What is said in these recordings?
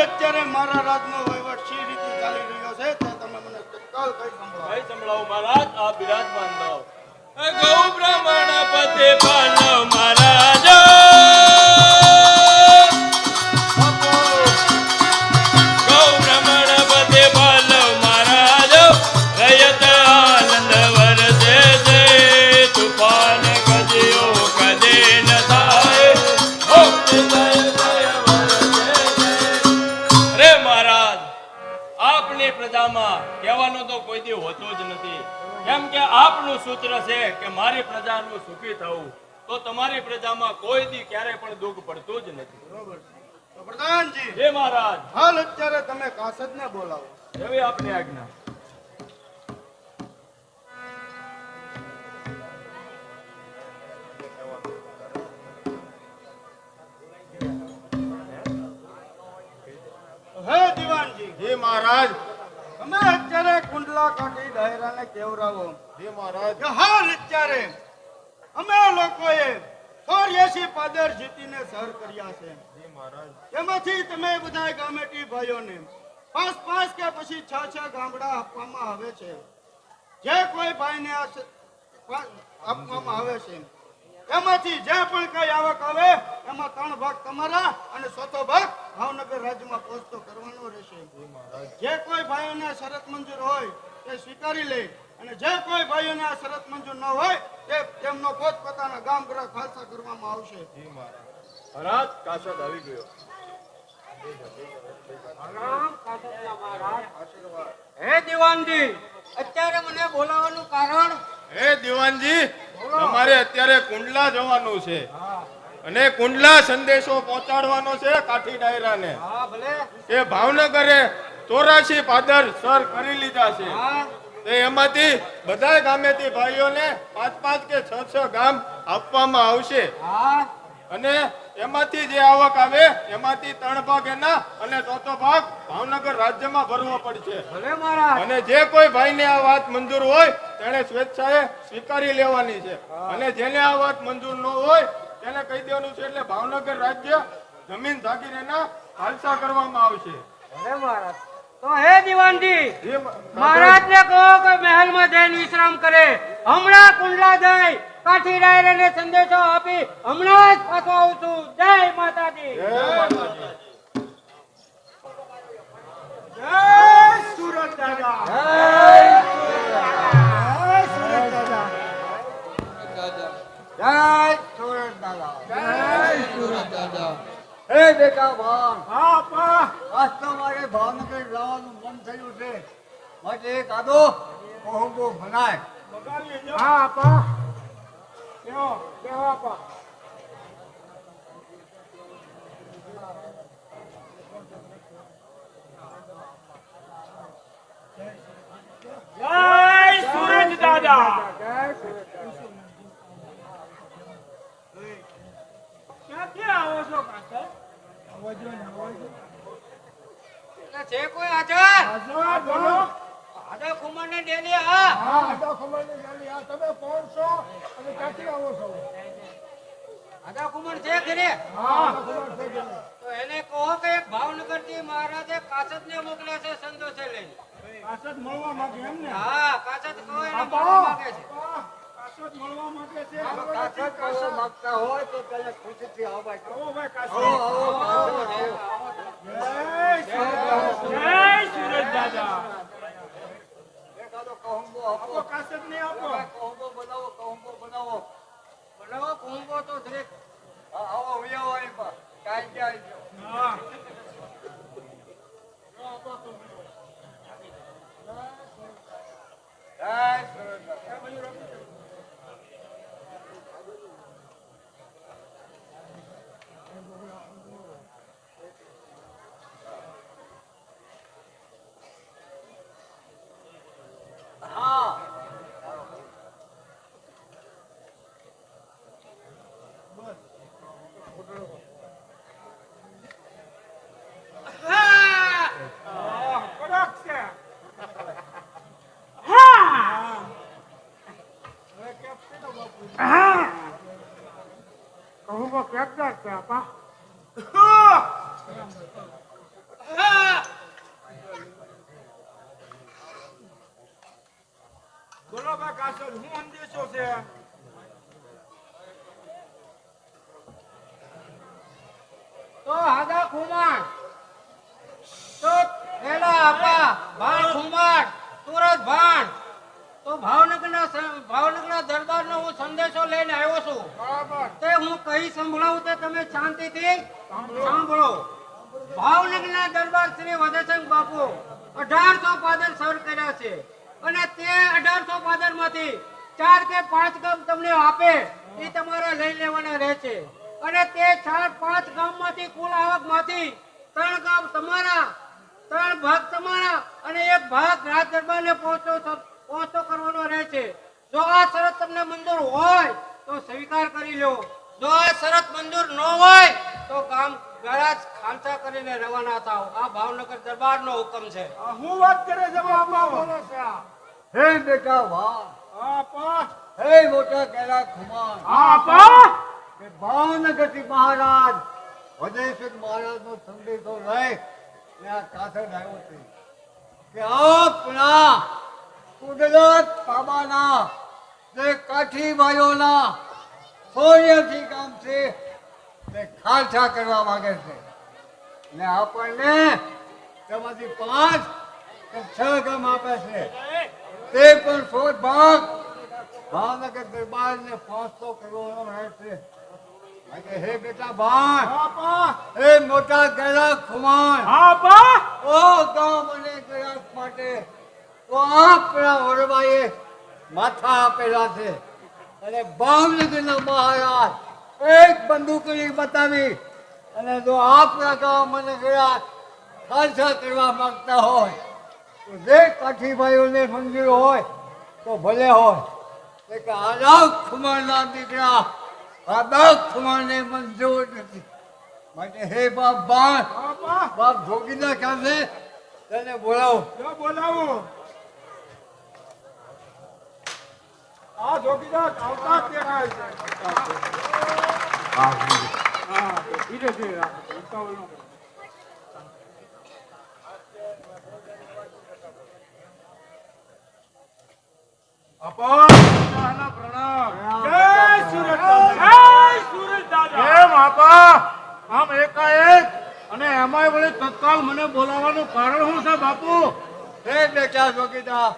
અત્યારે મારા રાજનો વહીવટ સી રીતે ચાલી રહ્યો છે તે તમે મને તત્કાલ કઈ સંભળાવો. કઈ સંભળાવો મહારાજ? આ બિરાજમાન થાઓ. ગૌ બ્રાહ્મણ પતે પાલવ મહારાજ, ગૌ બ્રાહ્મણ પતે પાલવ મહારાજ, રયત આનંદ વરસે છે, તુફાન કજ્યો કદે ન થાય, રે મહારાજ આપની પ્રજામાં કહેવાનો તો કોઈ દી હોતો જ નથી. કેમ કે આપનું સૂત્ર છે કે મારી પ્રજાનું સુખી થવું, તો તમારી પ્રજામાં કોઈ દી ક્યારે પણ દુઃખ પડતું જ નથી. બરોબર. તો પ્રધાનજી, હે મહારાજ, હાલ અત્યારે તમે કાસદને બોલાવો. એવી આપની આજ્ઞા. હે દીવાનજી. હે મહારાજ. તમે અત્યારે કુંડલા કાઢી દાયરાને કેવરાવો. હે મહારાજ. કે હાલ અત્યારે અમે લોકોએ 84 પાદર જીતીને સર કર્યા છે. હે મહારાજ. એમાંથી તમે બધા ગામેટી ભાઈઓને 5 કે પછી 6 ગામડા આપવામાં આવે છે. જે કોઈ ભાઈને આપવામાં આવે છે એમાંથી જે પણ કઈ આવક આવે એમાં 3 ભાગ તમારા અને 4થો ભાગ ભાવનગર રાજ્યમાં પહોંચતો કરવાનો રહેશે. જે કોઈ ભાઈઓને શરત મંજૂર હોય તે સ્વીકારી લે, અને જે કોઈ ભાઈઓને આ શરત મંજૂર ન હોય તે તેમનો પોતપોતાના ગામ ગ્રહ ખાલસા કરવામાં આવશે. મહારાજ કાસદ આવી ગયો. હે દીવાનજી, અત્યારે મને બોલાવવાનું કારણ? હે દીવાનજી, તમારે અત્યારે કુંડલા જવાનું છે અને કુંડલા સંદેશો પહોંચાડવાનો છે કાઠી ડાયરાને. હા ભલે. એ ભાવનગરે 84 પાદર સર કરી લીધા છે. હા તે એમાંથી બધા ગામેથી ભાઈઓને 5 કે 6 ગામ આપવામાં આવશે. હા અને એમાંથી જે આવક આવે એમાંથી 3 ભાગ એના અને 4થો ભાગ ભાવનગર રાજ્યમાં ભરવો પડશે. ભલે મહારાજ. અને જે કોઈ ભાઈને આ વાત મંજૂર હોય તેને સ્વેચ્છાએ સ્વીકારી લેવાની છે, અને જેને આ વાત મંજૂર ન હોય તેને કહી દેવાનું છે, એટલે ભાવનગર રાજ્ય જમીન જાગીરેના ખાલસા કરવામાં આવશે. ભલે મહારાજ. તો હે દીવાનજી, મહારાજને કહો કે મહેલમાં જઈને વિશ્રામ કરે. હમણાં કુંડલા જઈ કાઠી ડાયરાને સંદેશો આપી હમણાં જ પાછો આવું છું. જય માતાજી. જય સુરત દાદા. જય સુરત દાદા. જય સુરત દાદા. હે બેટા ભાન, હા પા. આજ તો મારે ભાવનગર જવાનું મન થયું છે, માટે એક આદો કોહંબો બનાય. બગાડી જો. હા પા. કેવો કેવો પા. જય સુરત દાદા. જય સુરત દાદા. ક્યાંથી આવો છો કાકા? છે કોઈ હાજર? હાજર બોલો. આદા કુમાર ને ડેલી હા. આદા ખમણની ગાડી. આ તમે કોણ છો અને ક્યાંથી આવો છો? આદા કુમાર છે ઘરે? હા. તો એને કહો કે એક ભાવનગર થી મહારાજે કાસદ ને મોકલ્યા છે સંદેશો લઈને. કાસદ મળવા માંગે એમ ને? હા કાસદ કહો એને મળવા માંગે છે. કાસદ મળવા માંગે છે. કાસદ કરવા માંગતા હોય તો તેને ખુશીથી આવવા કહો. આવો ભાઈ કાસદ. આવો, આવો, કાસદ, આવો. જય સુરત. જય સુરત દાદા. એકાદો કોહંબો આપો. આપો કાસદ ને આપો. કોહંબો બનાવો, કોહંબો બનાવો. બનાવો કુંભો તો દરેક. હા, આવો ઉયાવાની પા. કાંઈ ક્યાં હા. જય સુરત દાદા. હા કડક છે. હા. હવે કેપ છે તો બાપુ. કહું કેક છે આપા. હા. કાસર હું અંદેશો છે તો હાદા ખુમાણ તો પેલા આપા ભાણ ખુમાણ સુરત ભાણ તો ભાવનગરના દરબારનો હું સંદેશો લઈને આવ્યો છું. બરાબર તે હું કઈ સંભળાવું તે તમે શાંતિથી સાંભળો. ભાવનગરના દરબાર શ્રી વધેશંગ બાપુ 1800 પાદર સર કર્યા છે અને તે 1800 પાદર માંથી 4 કે 5 ગામ તમને આપે એ તમારે લઈ લેવાના રહે છે અને તે 4-5 ગામમાંથી કુલ આવકમાંથી 3 ગામ તમારા 3 ભાગ તમારા અને 1 ભાગ રાજ દરબારને પહોંચતો કરવાનો રહે છે. જો આ શરત તમને મંજૂર હોય તો સ્વીકાર કરી લો. જો આ શરત મંજૂર ન હોય તો ગામ ગરાજ ખાલસા કરીને રવાના થાવ. આ ભાવનગર દરબારનો હુકમ છે. હું વાત કરે છે બાપા બોલો છે હે બેટા વાહ આપા હે મોટા કેલા ખુમાણ આપા કે ભાવનગરથી મહારાજ વધેશંગ મહારાજનો સંદેશો લઈ ને આ કાસર આવ્યો છે કે આપણા કુદરત બાબાના જે કાઠીભાઈઓના 84 ગામ છે તે ખાલસા કરવા માંગે છે ને આપણને તેમાંથી 5 કે 6 ગામ આપે છે તે પણ 100 ભાગ ભાવનગર દરબારને પહોંચતો કરવાનો રહેશે. માટે હે બેટા ભાઈ આપા હે મોટા ગેલા ખુમાણ આપા ઓ ગામ અને ગરાક માટે તો આપણા વડવાએ માથા આપેલા છે અને ભાવનગરના મહારાજ એક બંદૂકડી બતાવી અને જો આપણા ગામ અને ગરાક ખાલસા કરવા માંગતા હોય તો જે કાઠીભાઈઓને મંજૂર હોય તો ભલે હોય. કે આદાબ ખુમારના દીકરા આદાબ ખુમારને મંજૂર નથી. માટે હે બાપ આપા બાપ જોગીના કામે તેને બોલાવો. જો બોલાવો આ જોગીદાર આવતા જ દેખાય છે હા ધીરે ધીરે રાખો ઉતાવળ ન કરો. આપા પ્રણામ પ્રણામ જય સુરત જય સુરત દાદા કેમ આપા આમ એકાએક અને એમાંય વળી તત્કાલ મને બોલાવવાનું કારણ શું છે બાપુ હે બેટા જોગીદાર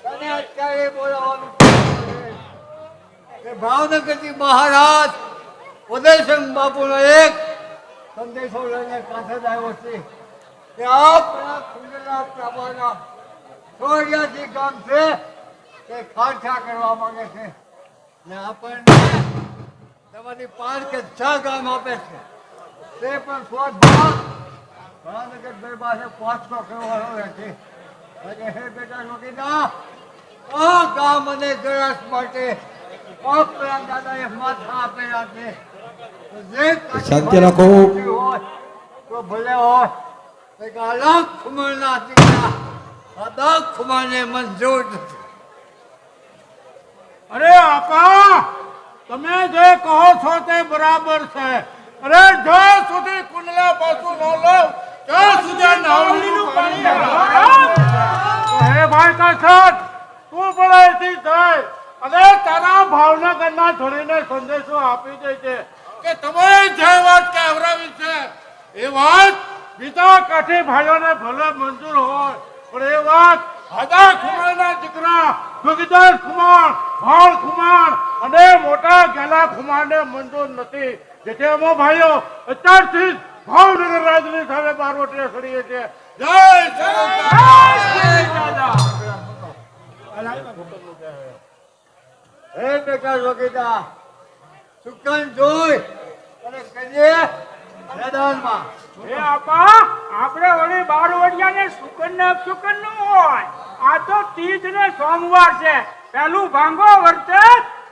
તને અત્યારે બોલાવવાનું કે ભાવનગરથી મહારાજ ઉદયસિંહ બાપુનો એક સંદેશો લઈને પાસે જ આવ્યો છે કે આપણા કુંડલા પ્રભાના 84 ગામ છે તે ખાલસા કરવા માંગે છે ને આપણને તેમાંથી 5 કે 6 ગામ આપે છે તે પણ 100 ભાગ ભાવનગર દરબારને પહોંચતો કરવાનો રહેશે. અને હે બેટા જોગીદાર આ ગામ અને ગરાસ માટે આપણા દાદાએ માથા આપેલા છે. તો જે શાંતિ રાખો. હોય તો ભલે હોય કે અલગ ખુમારના દીકરા અલગ ખુમારને મંજૂર નથી. અરે આપા તમે જે કહો છો તે બરાબર છે. અરે જ્યાં સુધી કુંડલા પાછું ન લો ત્યાં સુધી નાવડીનું પાણી હે ભાઈ કાસર તું પણ અહીંથી જાય અને તારા ભાવનગરના ધણીને સંદેશો આપી દે છે કે તમે જે વાત કહેવરાવી છે એ વાત બીજા કાઠી ભાઈઓને ભલે મંજૂર હોય પણ એ વાત હાદા ખુમારના દીકરા જોગીદાર ખુમાર ભાળ ખુમાર અને મોટા ગેલા ખુમારને મંજૂર નથી. જેથી અમે ભાઈઓ અત્યારથી જ ભાવનગર રાજની સામે બારવટીએ સડીએ છીએ. જય હે બેટા જોગીદાર સુકન જોઈ અને કહીએ મેદાનમાં હે આપા આપણે ઓલી બારવટિયાને સુકન ને અપસુકન નું હોય. આ તો તીજ ને સોમવાર છે. પેલું ભાંગો વર્તે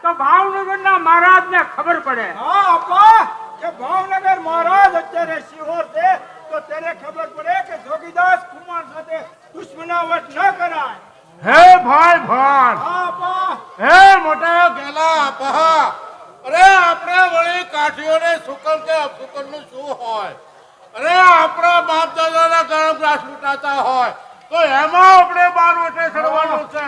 તો ભાવનગરના મહારાજને ખબર પડે. હા આપા કે ભાવનગર મહારાજ અત્યારે સિહોર છે તો તેને ખબર પડે કે જોગીદાસ કુમાર સાથે દુશ્મનાવટ ન કરાય. હે ભાઈ ભાઈ હા આપા હે મોટા ગેલા આપા અરે આપણે વળી કાઠીઓને સુકન કે અપસુકન નું શું હોય? અરે આપણા બાપ દાદાના ગરમ ગ્રાસ લૂંટાતા હોય તો એમાં આપણે 12 વટે ચડવાનું છે.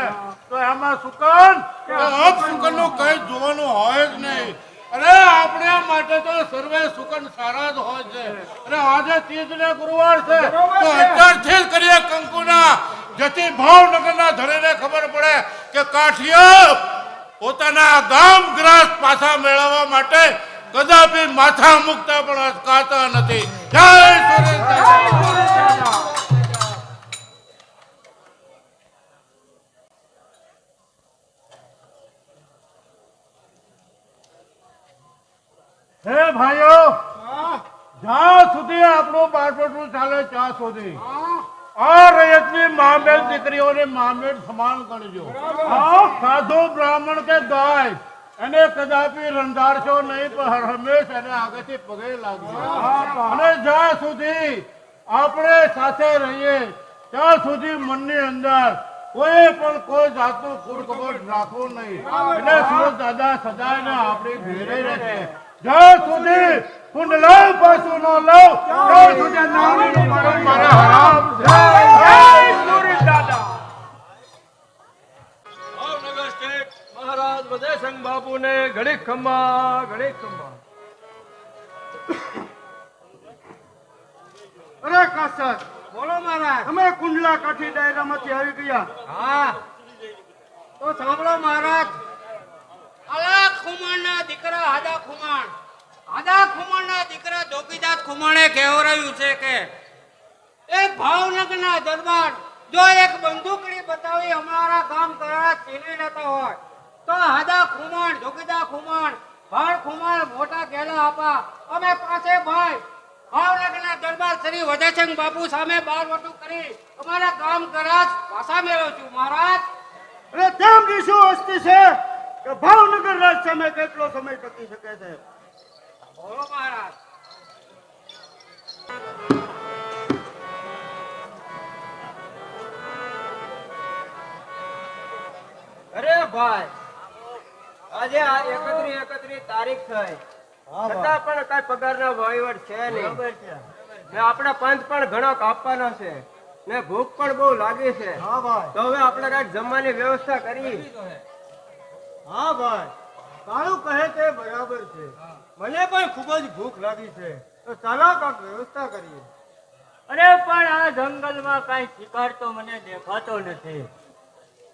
તો એમાં સુકન કે અપસુકનનું કઈ જોવાનું હોય જ નહીં. અરે આપણે માટે તો સર્વે સુકન સારા જ હોય છે. અને આજે તીજ ને ગુરુવાર છે તો અત્યારથી જ કરીએ કંકુના, જેથી ભાવનગરના ધણીને ખબર પડે કે કાઠિયા પોતાના ગામ ગ્રાસ પાછા મેળવવા માટે કદાપી માથા મૂકતા પણ અચકાતા નથી. જય સુરેશ દાદા. હે ભાઈઓ, જ્યાં સુધી આપણું બાળપણું ચાલે ત્યાં સુધી આ રયતની મામેલ દીકરીઓને મામેલ સમાન ગણજો. આ સાધુ બ્રાહ્મણ કે ગાય એને કદાપી રંધારશો નહીં, પણ હંમેશ એને આગળથી પગે લાગજો. અને જ્યાં સુધી આપણે સાથે રહીએ ત્યાં સુધી મનની અંદર કોઈ પણ કોઈ જાતનું કુડ કપટ રાખવું નહીં. એટલે સુરત દાદા સદાયને આપણી ભેરે રહે. જ્યાં સુધી કુંડલાવ પાછું ન લઉં ત્યાં સુધી નામનું મરણ મારે હરામ છે. જય સુરત દાદા. ભાવનગર સ્ટેટ મહારાજ વદેસંગ બાપુને ઘડીક ખંભા, ઘડીક ખંભા. અરે કાસર, બોલો મહારાજ. અમે કુંડલા કાઠી ડાયરામાંથી આવી ગયા. હા તો સાંભળો મહારાજ. અલા ખુમાણના દીકરા હાદા ખુમાણ, હાદા ખુમાણના દીકરા જોગીદાસ ખુમાણે કહેવરાયું છે કે એક ભાવનગરના દરબાર જો એક બંદૂકડી બતાવી અમારા ગામ કરાર છીનવી લેતા હોય તો હાદા ખુમાણ, જોગીદાસ ખુમાણ, ભાણ ખુમાણ મોટા ગેલા આપા અમે પાસે ભાઈ ભાવનગરના દરબાર શ્રી વદેસંગ બાપુ સામે બારવટું કરી અમારા ગામ કરાર પાછા મેળવશું મહારાજ. અરે તેમની શું અસ્તિ છે કે ભાવનગર રાજ સામે કેટલો સમય ટકી શકે છે? બોલો મહારાજ. અરે ભાઈ, આજે આ 31 તારીખ થઈ છતાં પણ કઈ પગારના વહીવટ છે નહીં. ને આપણા પંચ પણ ઘણો કાપવાનો છે ને ભૂખ પણ બહુ લાગી છે. તો હવે આપણે કઈક જમવાની વ્યવસ્થા કરી. હા ભાઈ, કાળું કહે તે બરાબર છે. મને પણ ખૂબ જ ભૂખ લાગી છે. તો ચાલો કાંઈક વ્યવસ્થા કરીએ. અરે પણ આ જંગલમાં કઈ શિકાર તો મને દેખાતો નથી,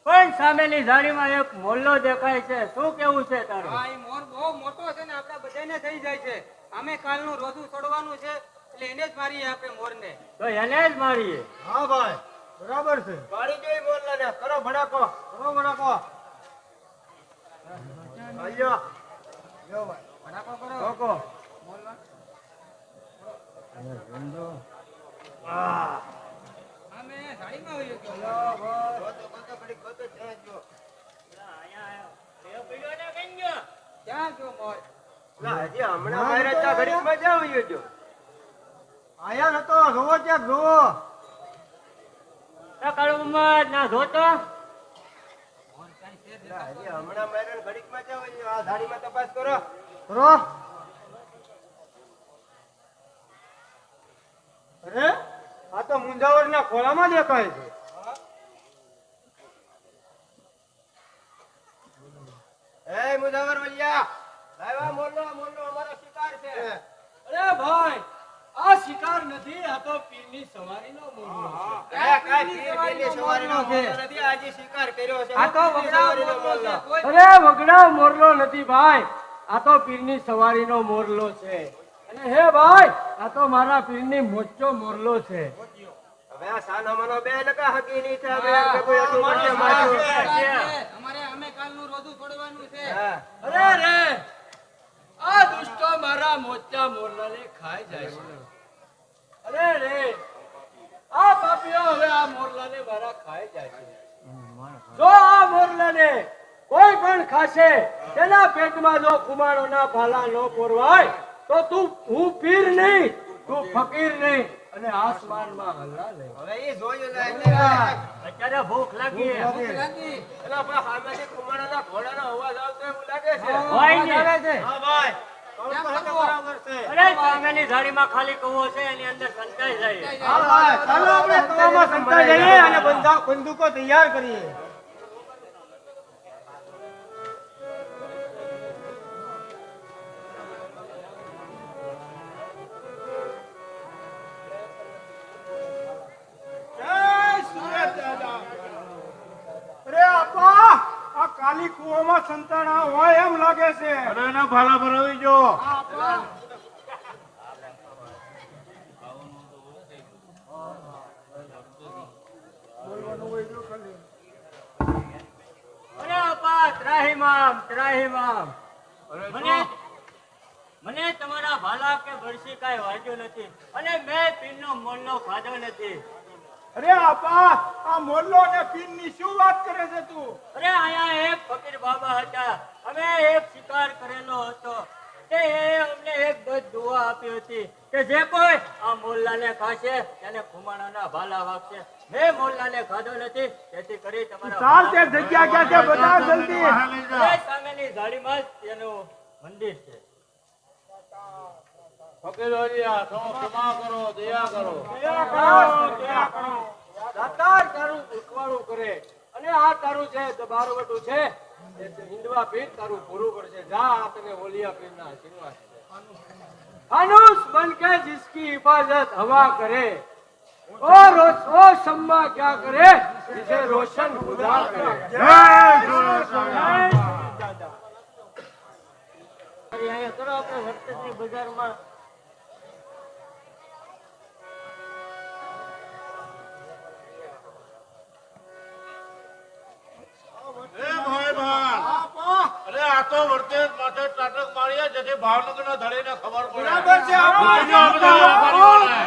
પણ સામેની ઝાડીમાં એક મોલ્લો દેખાય છે. શું કેવું છે તારું? હા, ઈ મોર બહુ મોટો છે ને આપણા બધાને થઈ જાય છે. અમે કાલનું રોજુ છોડવાનું છે એટલે એને જ મારીએ આપણે મોરને. તો એને જ મારીએ. હા ભાઈ, બરાબર છે. પાડી જોઈ બોલને કરો ભડાકો. કરો બરાકો. આયો ભડાકો કરો. રોકો. અમે ગાડીમાં હોઈએ તો. ક્યાં ગયો મોર? હજી હમણાં બહાર હતા ઘડીકમાં જાવ જો. આયા નતો, જોવો ક્યાંક જોવો. કાળુમાં ના જોતો. હજી હમણાં બહાર ઘડીકમાં જાવ આ ધાડીમાં તપાસ કરો. કરો. અરે આ તો મુંજાવરના ખોળામાં દેખાય છે. એ મુજાવર વલિયા, લાવ્યા મોરલો અમારો શિકાર છે. અરે ભાઈ, આ શિકાર નથી, આ તો પીરની સવારીનો મોરલો છે. કાંઈ પીરની સવારીનો મોરલો નથી, આજે શિકાર કર્યો છે. આ તો વગડા મોરલો છે. કોઈ અરે વગડા મોરલો નથી ભાઈ, આ તો પીરની સવારીનો મોરલો છે. અને હે ભાઈ, આ તો મારા પીરની મોચો મોરલો છે. હવે આ સાનામાનો બે લગા હકી નહીં છે. હવે કોઈ હતું માટે માર્યું. અમારે અમે કાલનું રોજુ છોડવાનું છે. હા. અરે રે, આ દુષ્ટો મારા મોચા મોરલાને ખાઈ જાય છે. અરે રે, આ પાપીઓ હવે આ મોરલાને મારા ખાઈ જાય છે. જો આ મોરલાને કોઈ પણ ખાશે, તેના પેટમાં જો કુમારોના ભાલા ન પોરવાય તો હું પીર નહીં, તું ફકીર નહીં, અને આસમાનમાં હલ્લા નહીં. હવે એ જોયું જાય. અત્યારે ભૂખ લાગી. લાગી. એટલે આપણા સામેથી કુમારના ઘોડાનો અવાજ આવતો એવું લાગે છે. હોય ને. હા ભાઈ, અરે સામેની ઝાડીમાં ખાલી કૂવો છે એની અંદર સંતાઈ જાય. ચાલો આપણે કૂવામાં સંતાઈ જઈએ અને બંદૂકો તૈયાર કરીએ. અરે આપા આ કાલી કૂવામાં સંતાણા હોય એમ લાગે છે. અરે એના ભાલા ભરાવી જો. અરે આપા ત્રાહિમામ ત્રાહિમામ. મને તમારા ભાલા કે બરસી કાંઈ વાગ્યું નથી અને મેં પીરનો મોલનો ખાધો નથી. અરે આપા આ મોલ્લો ને પીન ની શું વાત કરે છે તું? અરે અહીંયા એક ફકીર બાબા હતા. અમે એક શિકાર કરેલો હતો તે અમને એક દસ દુઆ આપી હતી કે જે કોઈ આ મોલ્લાને ખાશે તેને ખુમાણાના ભાલા વાગશે. મેં મોલ્લાને ખાધો નથી તેથી કરી તમારા ચાલ તે જગ્યા ક્યાં છે બતા જલ્દી. બહાર લઈ જા. એ સામેની ઝાડીમાં જ તેનું મંદિર છે. ફકીરોજી આ ક્ષમા કરો, દયા કરો. દાતાર તારું ઉખવાડું કરે અને આ તારું છે દબારવટું છે એ હિંદવા પીર તારું પૂરું કરશે. જા આ તને ઓલિયા પીરના આશીર્વાદ છે. फानुस बन के जिसकी हिफाजत हवा करे और ओ शम्मा क्या करे जिसे रोशन खुदा करे. અહીંયા કરો આપણે વર્તનની બજારમાં એ ભાઈ ભાઈ. અરે આ તો વર્તે માથે ત્રાટક માર્યા જેથી ભાવનગરના ધણીને ખબર પડે. બરાબર છે આપા. બીજા બધા વેપારીઓને.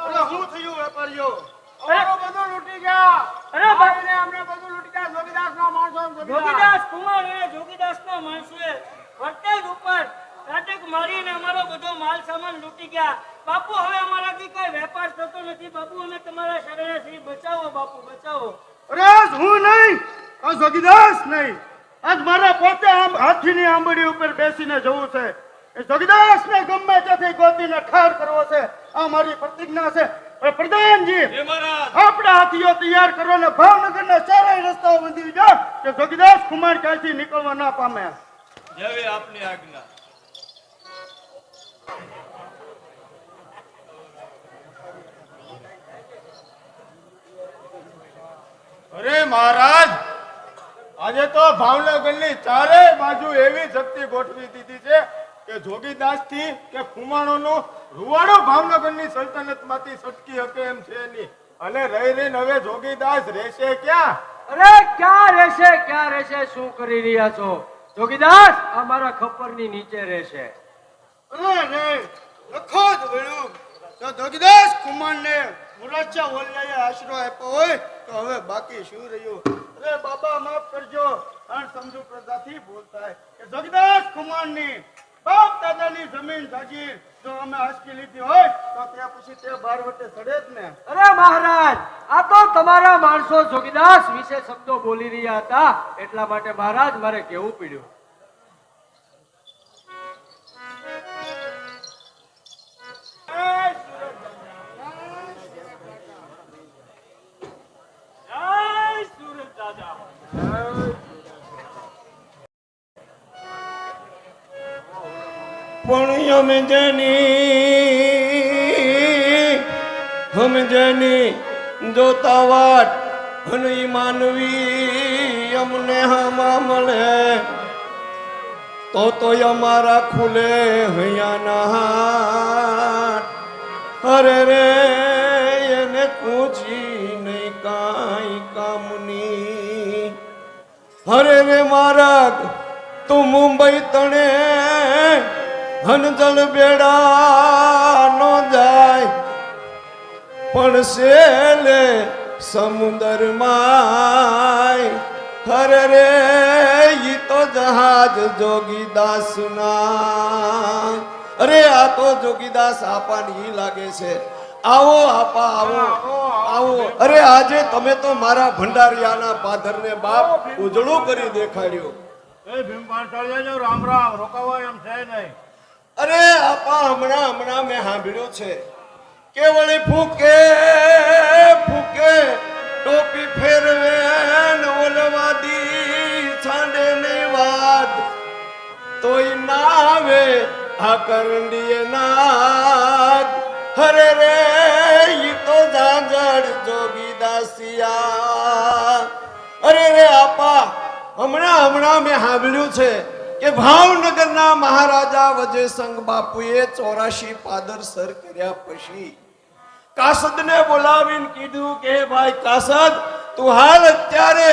અરે શું થયું વેપારીઓ? બધું લૂટી ગયા. અરે ભાઈને અમને બધું લૂટી ગયા. જોગીદાસના માણસો જોગીદાસ કુમાર અને જોગીદાસના માણસોએ વર્તેજ ઉપર નાટક મારીને અમારો બધો માલ સામાન લૂંટી ગયા. બાપુ હવે અમારાથી કોઈ વેપાર થતો નથી. બાપુ અમે તમારા શરણે છીએ. બચાવો બાપુ બચાવો. અરે હું નહીં, આ જોગીદાસ નહીં. આજ મારા પોતે આમ હાથીની આંબડી ઉપર બેસીને જવું છે. એ જોગીદાસને ગમે ત્યાંથી ગોતીને ઠાર કરવો છે. આ મારી પ્રતિજ્ઞા છે. હવે પ્રધાનજી હે મહારાજ આપણા હાથીઓ તૈયાર કરો ને ભાવનગરના ચારેય રસ્તાઓ બંધી જાઓ કે જોગીદાસ કુમાર ક્યાંથી નીકળવા ના પામે. જેવી આપની આજ્ઞા. અરે મહારાજ આજે તો ભાવનગરની ચારેય બાજુ એવી શક્તિ ગોઠવી દીધી છે કે જોગીદાસ થી કે ખુમાણોનું રૂવાડો ભાવનગરની સલ્તનતમાંથી છટકી શકે એમ છે નહીં. અને રહી રહીને હવે જોગીદાસ રહેશે ક્યાં? અરે ક્યાં રહેશે શું કરી રહ્યા છો? જોગીદાસ અમારા ખપ્પરની નીચે રહેશે. અરે રે લખો જ વળ્યું તો જોગીદાસ કુમારને મુરાચા ઓલિયાએ આશરો આપ્યો હોય તો હવે બાકી શું રહ્યું? અરે બાબા માફ કરજો, અણસમજુ પ્રજાથી ભૂલ થાય કે જોગીદાસ કુમારની બાપ દાદાની જમીન જાગીર જો અમે આંચકી લીધી હોય તો ત્યાં પછી તે બાર વટે ચડે જ ને. અરે મહારાજ આ તો તમારા માણસો જોગીદાસ વિશે શબ્દો બોલી રહ્યા હતા એટલા માટે મહારાજ મારે કહેવું પડ્યું. પણ સમજની જોતા વાટ અને માનવી અમને હમા મળે તો અમારા ખુલે હૈયાના હાથ. અરે રે એને પૂછી નહીં કાંઈ કામની. અરે રે મારા તું મુંબઈ તણે હનજલ બેડા નો જાય પણ સેલે સમુદર માય અરે રે ઈ તો જહાજ જોગીદાસ ના, અરે આ તો જોગીદાસ આપાની લાગે છે. આવો આપા આવો આવો. અરે આજે તમે તો મારા ભંડારિયાના પાધરને બાપ ઉજળું કરી દેખાડ્યો. એ ભીમ પાંચાળિયા જો રામ રામ રોકાવાય એમ છે નહીં. અરે આપા હમણાં મેં સાંભળ્યું છે કે વળી ફૂકે ફૂકે ટોપી ફેરવે ને ઓલવાદી છાંડે ને વાત તોય ના આવે આ કરંડીએ નાગ. હરે રે ઈ તો ઝાંઝર જોગીદાસિયા. અરે રે આપા હમણાં મેં સાંભળ્યું છે કે ભાવનગરના મહારાજા વજયસંગ બાપુએ 84 પાદર સર કર્યા પછી કાસદને બોલાવીને કીધું કે ભાઈ કાસદ તું હાલ અત્યારે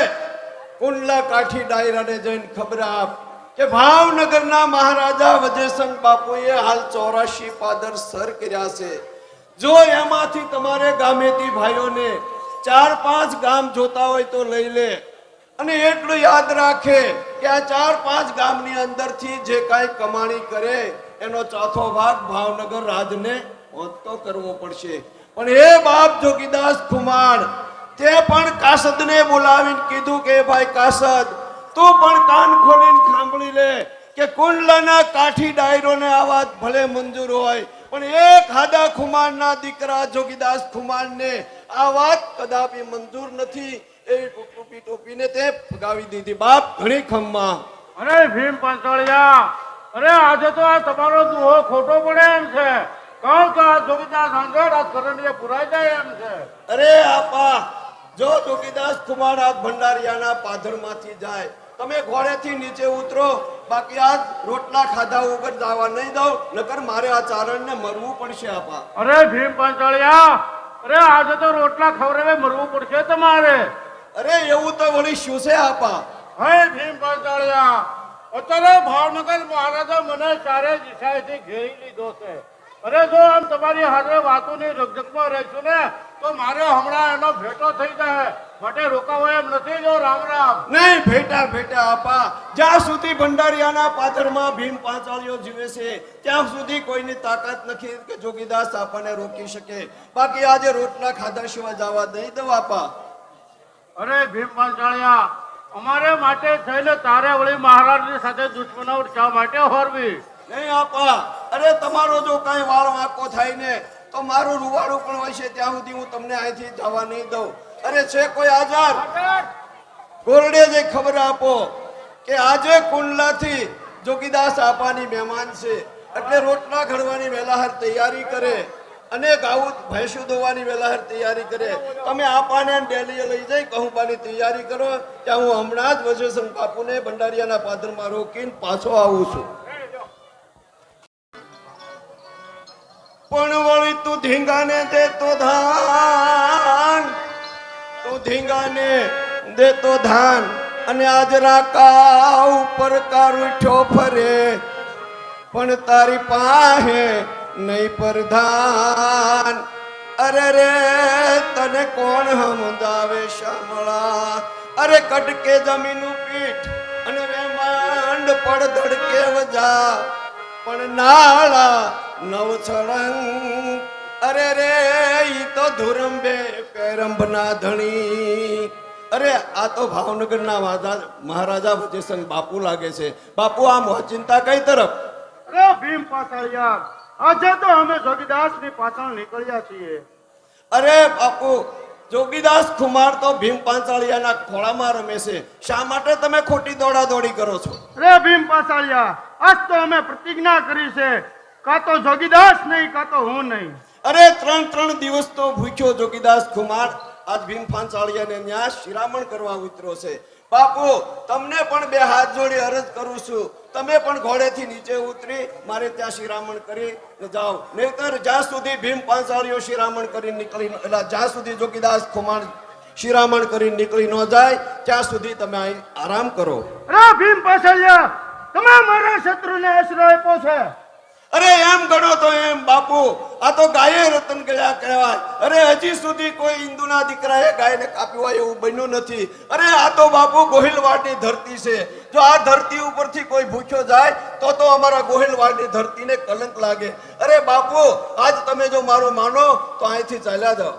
કુંડલા કાઠી ડાયરાને જઈને ખબર આપ કે ભાવનગરના મહારાજા વજયસંગ બાપુએ હાલ 84 પાદર સર કર્યા છે. જો એમાંથી તમારે ગામેથી ભાઈઓને 4-5 ગામ જોતા હોય તો લઈ લે. અને એટલું યાદ રાખે કે આ 4-5 ગામની અંદરથી જે કાંઈ કમાણી કરે એનો ચોથો ભાગ ભાવનગર રાજને પહોંચતો કરવો પડશે. પણ એ બાપ જોગીદાસ ખુમાણ તે પણ કાસદને બોલાવીને કીધું કે ભાઈ કાસદ તું પણ કાન ખોલીને સાંભળી લે કે કુંડલાના કાઠી ડાયરોને આ વાત ભલે મંજૂર હોય પણ એક હાદા ખુમાણના દીકરા જોગીદાસ ખુમાણને આ વાત કદાપી મંજૂર નથી. એ ટોપીને તે ફગાવી દીધી. બાપ ઘણી ખમ્મા. અરે ભીમ પાંચાળિયા, અરે આજે તો આ તમારો દુહો ખોટો પડે એમ છે. કહું કે આ જોગીદાસ આંગળ આ કરંડીએ પુરાઈ જાય એમ છે. અરે આપા જો જોગીદાસ કુમાર આ ભંડારિયાના પાધરમાંથી જાય તમે ઘોડેથી નીચે ઉતરો, બાકી આ રોટલા ખાધા વગર જવા નહીં દઉં, નકર મારે આ ચારણને મરવું પડશે આપા. અરે ભીમ પાંચાળિયા, અરે આજે તો રોટલા ખવડાવે મરવું પડશે તમારે. અરે એવું તો વળી શું છે આપા? હે ભીમ પાંચાળિયા, અત્યારે ભાવનગર મહારાજા મને ચારે દિશાએથી ઘેરી લીધો છે. અરે જો આમ તમારી હારે વાતોની રકઝકમાં રહેશું ને તો મારે હમણાં એનો ભેટો થઈ જાય. માટે રોકાવાય એમ નથી. જો રામ રામ નહીં ભેટા આપા. જ્યાં સુધી ભંડારિયાના પાદરમાં ભીમ પાંચાળિયો જીવે છે ત્યાં સુધી કોઈની તાકાત નથી કે જોગીદાસ આપણને રોકી શકે. બાકી આજે રોટલા ખાધા સિવાય જવા નહીં દઉં આપા. અરે ભીમ પાંચાળિયા, અમારે માટે થઈને તારે વળી મહારાજની સાથે દુશ્મનાવટ શા માટે હોરવી? નહીં આપા. અરે તમારો જો કાંઈ વાળ વાંકો થાય ને તો મારું રૂવાડું પણ હોય છે ત્યાં સુધી હું તમને અહીંથી જવા નહીં દઉં. અરે છે કોઈ આજાર ગોરડે જઈ ખબર આપો કે આજે કુંડલાથી જોગીદાસ આપાની મહેમાન છે એટલે રોટલા ઘડવાની વેલાહર તૈયારી કરે અને ગાઉ ભેંસું દોવાની વેલાહર તૈયારી કરે. તમે આપાને ડેલીએ લઈ જઈ કહુંબાની તૈયારી કરો. ત્યાં હું હમણાં જ વજયસંગ બાપુને ભંડારિયાના પાદરમાં રોકીને પાછો આવું છું. પણ વળી તું ધીંગાને દેતો ધાન, તું ધીંગાને દેતો ધાન અને આજ રાકા ઉપર કારુઠ્યો ફરે પણ તારી પાસે નહીં પરધાન. અરે રે તને કોણ સમજાવે શામળા? અરે કટકે જમીનું પીઠ અને વેમાંડ પડ ધડકે વજા પણ નાળા નવ છળંગ. અરે રે ઈ તો ધુરંબે પેરંભના ધણી. અરે આ તો ભાવનગરના મહારાજા વજયસંગ બાપુ લાગે છે. બાપુ આમ ચિંતા કઈ તરફ? અરે ભીમ પાછળિયા, આજે તો અમે જોગીદાસની પાછળ નીકળ્યા છીએ. અરે બાપુ જોગીદાસ ખુમાર તો ભીમ પાંચાળિયાના ખોળામાં રમે છે. શા માટે તમે ખોટી દોડાદોડી કરો છો? અરે ભીમ પાછળિયા, આજ તો અમે પ્રતિજ્ઞા કરી છે કાં તો જોગીદાસ નહીં કાં તો હું નહીં. અરે 3 દિવસ તો ભૂખ્યો જોગીદાસ ખુમાર આજ ભીમ પાંચાળિયાને ન્યા શિરામણ કરવા ઉતર્યો છે. બાપુ તમને પણ 2 હાથ જોડી અરજ કરું છું, તમે પણ ઘોડેથી નીચે ઉતરી મારે ત્યાં શિરામણ કરી જાઓ. નહીતર જ્યાં સુધી ભીમ પાંચાળિયો શિરામણ કરી નીકળી એટલે જ્યાં સુધી જોગીદાસ ખુમાર શિરામણ કરી નીકળી ન જાય ત્યાં સુધી તમે અહીં આરામ કરો. અરે ભીમ પાછળિયા, તમે મારા શત્રુને આશરો આપ્યો છે. અરે એમ ગણો તો એમ બાપુ, આ તો ગાયે રતન ગળ્યા કહેવાય. અરે હજી સુધી કોઈ હિન્દુના દીકરાએ ગાયને કાપ્યું હોય એવું બન્યું નથી. અરે આ તો બાપુ ગોહિલવાડની ધરતી છે. જો આ ધરતી ઉપરથી કોઈ ભૂખ્યો જાય તો અમારા ગોહિલવાડની ધરતીને કલંક લાગે. અરે બાપુ, આજ તમે જો મારું માનો તો અહીંથી ચાલ્યા જાઓ.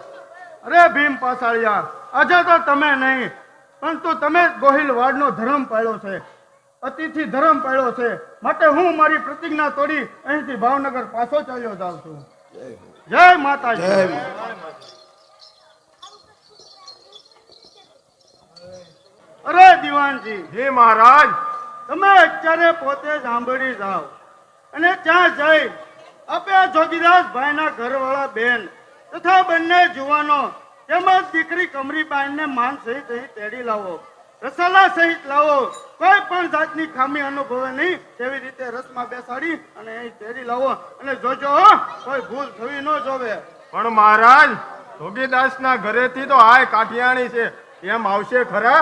અરે ભીમ પાસાળિયા, આજે તો તમે નહીં, પરંતુ તમે ગોહિલવાડનો ધર્મ પાળ્યો છે, અતિથિ ધર્મ પાળ્યો છે. માટે હું મારી પ્રતિજ્ઞા તોડી અહીંથી ભાવનગર પાછો ચાલ્યો જાઉં છું. જય માતાજી. અરે દિવાનજી. જી મહારાજ. તમે અત્યારે પોતે સાંભળી જાઓ અને ત્યાં જઈ આપે જોગીદાસ ભાઈના ઘરવાળા બેન તથા બંને જુવાનો તેમજ દીકરી કમરીબાઈને માન સહિત અહીં તેડી લાવો. રસાલા સહિત લાવો. કોઈ પણ જાતની ખામી અનુભવે નહીં તેવી રીતે રસમાં બેસાડી અને અહીં તેડી લાવો. અને જોજો કોઈ ભૂલ થવી ન જોવે. પણ મહારાજ, જોગીદાસના ઘરેથી તો હાય કાઠિયાણી છે, એમ આવશે ખરા?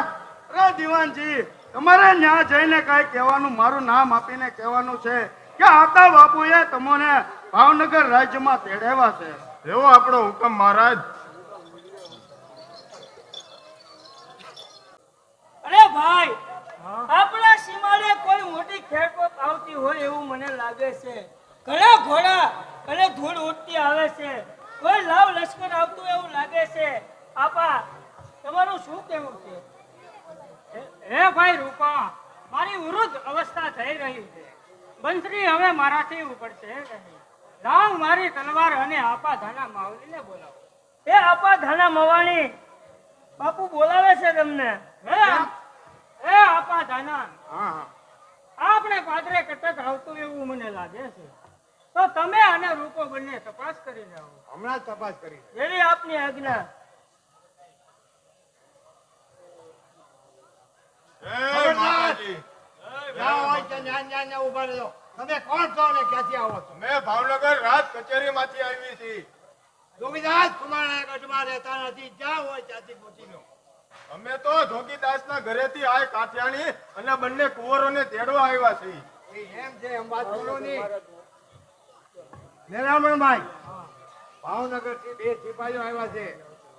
અરે દિવાનજી, તમારે ત્યાં જઈને કાંઈ કહેવાનું, મારું નામ આપીને કહેવાનું છે કે આતા બાપુએ તમને ભાવનગર રાજ્યમાં તેડાવ્યા છે. એવો આપણો હુકમ મહારાજ. અરે ભાઈ, આપણા સીમાડે કોઈ મોટી ખેડકોપ આવતી હોય એવું મને લાગે છે. ઘણા ઘોડા અને ધૂળ ઉડતી આવે છે. કોઈ લાવ લશ્કર આવતું એવું લાગે છે. આપા, તમારું શું કહેવું છે? હે ભાઈ રૂપા, મારી વૃદ્ધ અવસ્થા થઈ રહી છે. બંસરી હવે મારાથી ઉપડશે નહીં. લાવ મારી તલવાર અને આપા ધાના માવલીને બોલાવો. એ આપા ધાના મવાણી બાપુ બોલાવે છે તમને. હે આપા ધાના, આપણે પાદરે કટક આવતું એવું મને લાગે છે. તો તમે અને રૂપો બંને તપાસ કરી જાઓ. હમણાં જ તપાસ કરી. જેવી આપની આજ્ઞા. જય માતાજી. તમે કોણ છો ને ક્યાંથી આવો છો? મેં ભાવનગર રાજ કચેરીમાંથી આવી છીએ. જોગીદાસ કુમારના ગઢમાં રહેતા નથી, જ્યાં હોય ત્યાંથી પહોંચી લો. અમે તો જોગીદાસના ઘરેથી આય કાઠિયાણી અને બંને કુંવરોને તેડવા આવ્યા છીએ. એમ છે, એમ વાત બોલો નહીં. મેરામણભાઈ, ભાવનગર થી 2 સિપાહીઓ આવ્યા છે.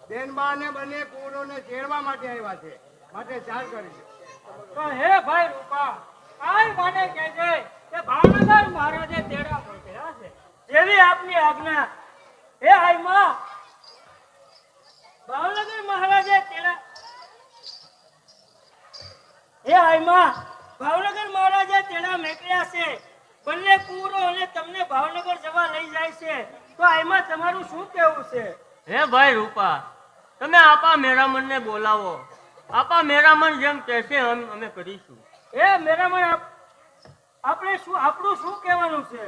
બેનબા ને બંને કુંવરોને તેડવા માટે આવ્યા છે. માટે ચાલ કરી. પણ હે ભાઈ રૂપા, કાઈ મને કહેજે કે ભાવનગર મહારાજે તેડા મોકલ્યા છે. જેવી આપની આજ્ઞા. હે આઈમાં, ભાવનગર મહારાજે તેડા ભાવનગર મહારાજે તેડા મોકલ્યા છે. બંને કુંવરો અને તમને ભાવનગર જવા લઈ જાય છે. તો આઈમાં તમારું શું કહેવું છે? હે ભાઈ રૂપા, તમે આપા મેરામણને બોલાવો. આપા મેરામણ જેમ કહેશે અમે કરીશું. એ મેરામણ, આપણે શું, આપણું શું કહેવાનું છે?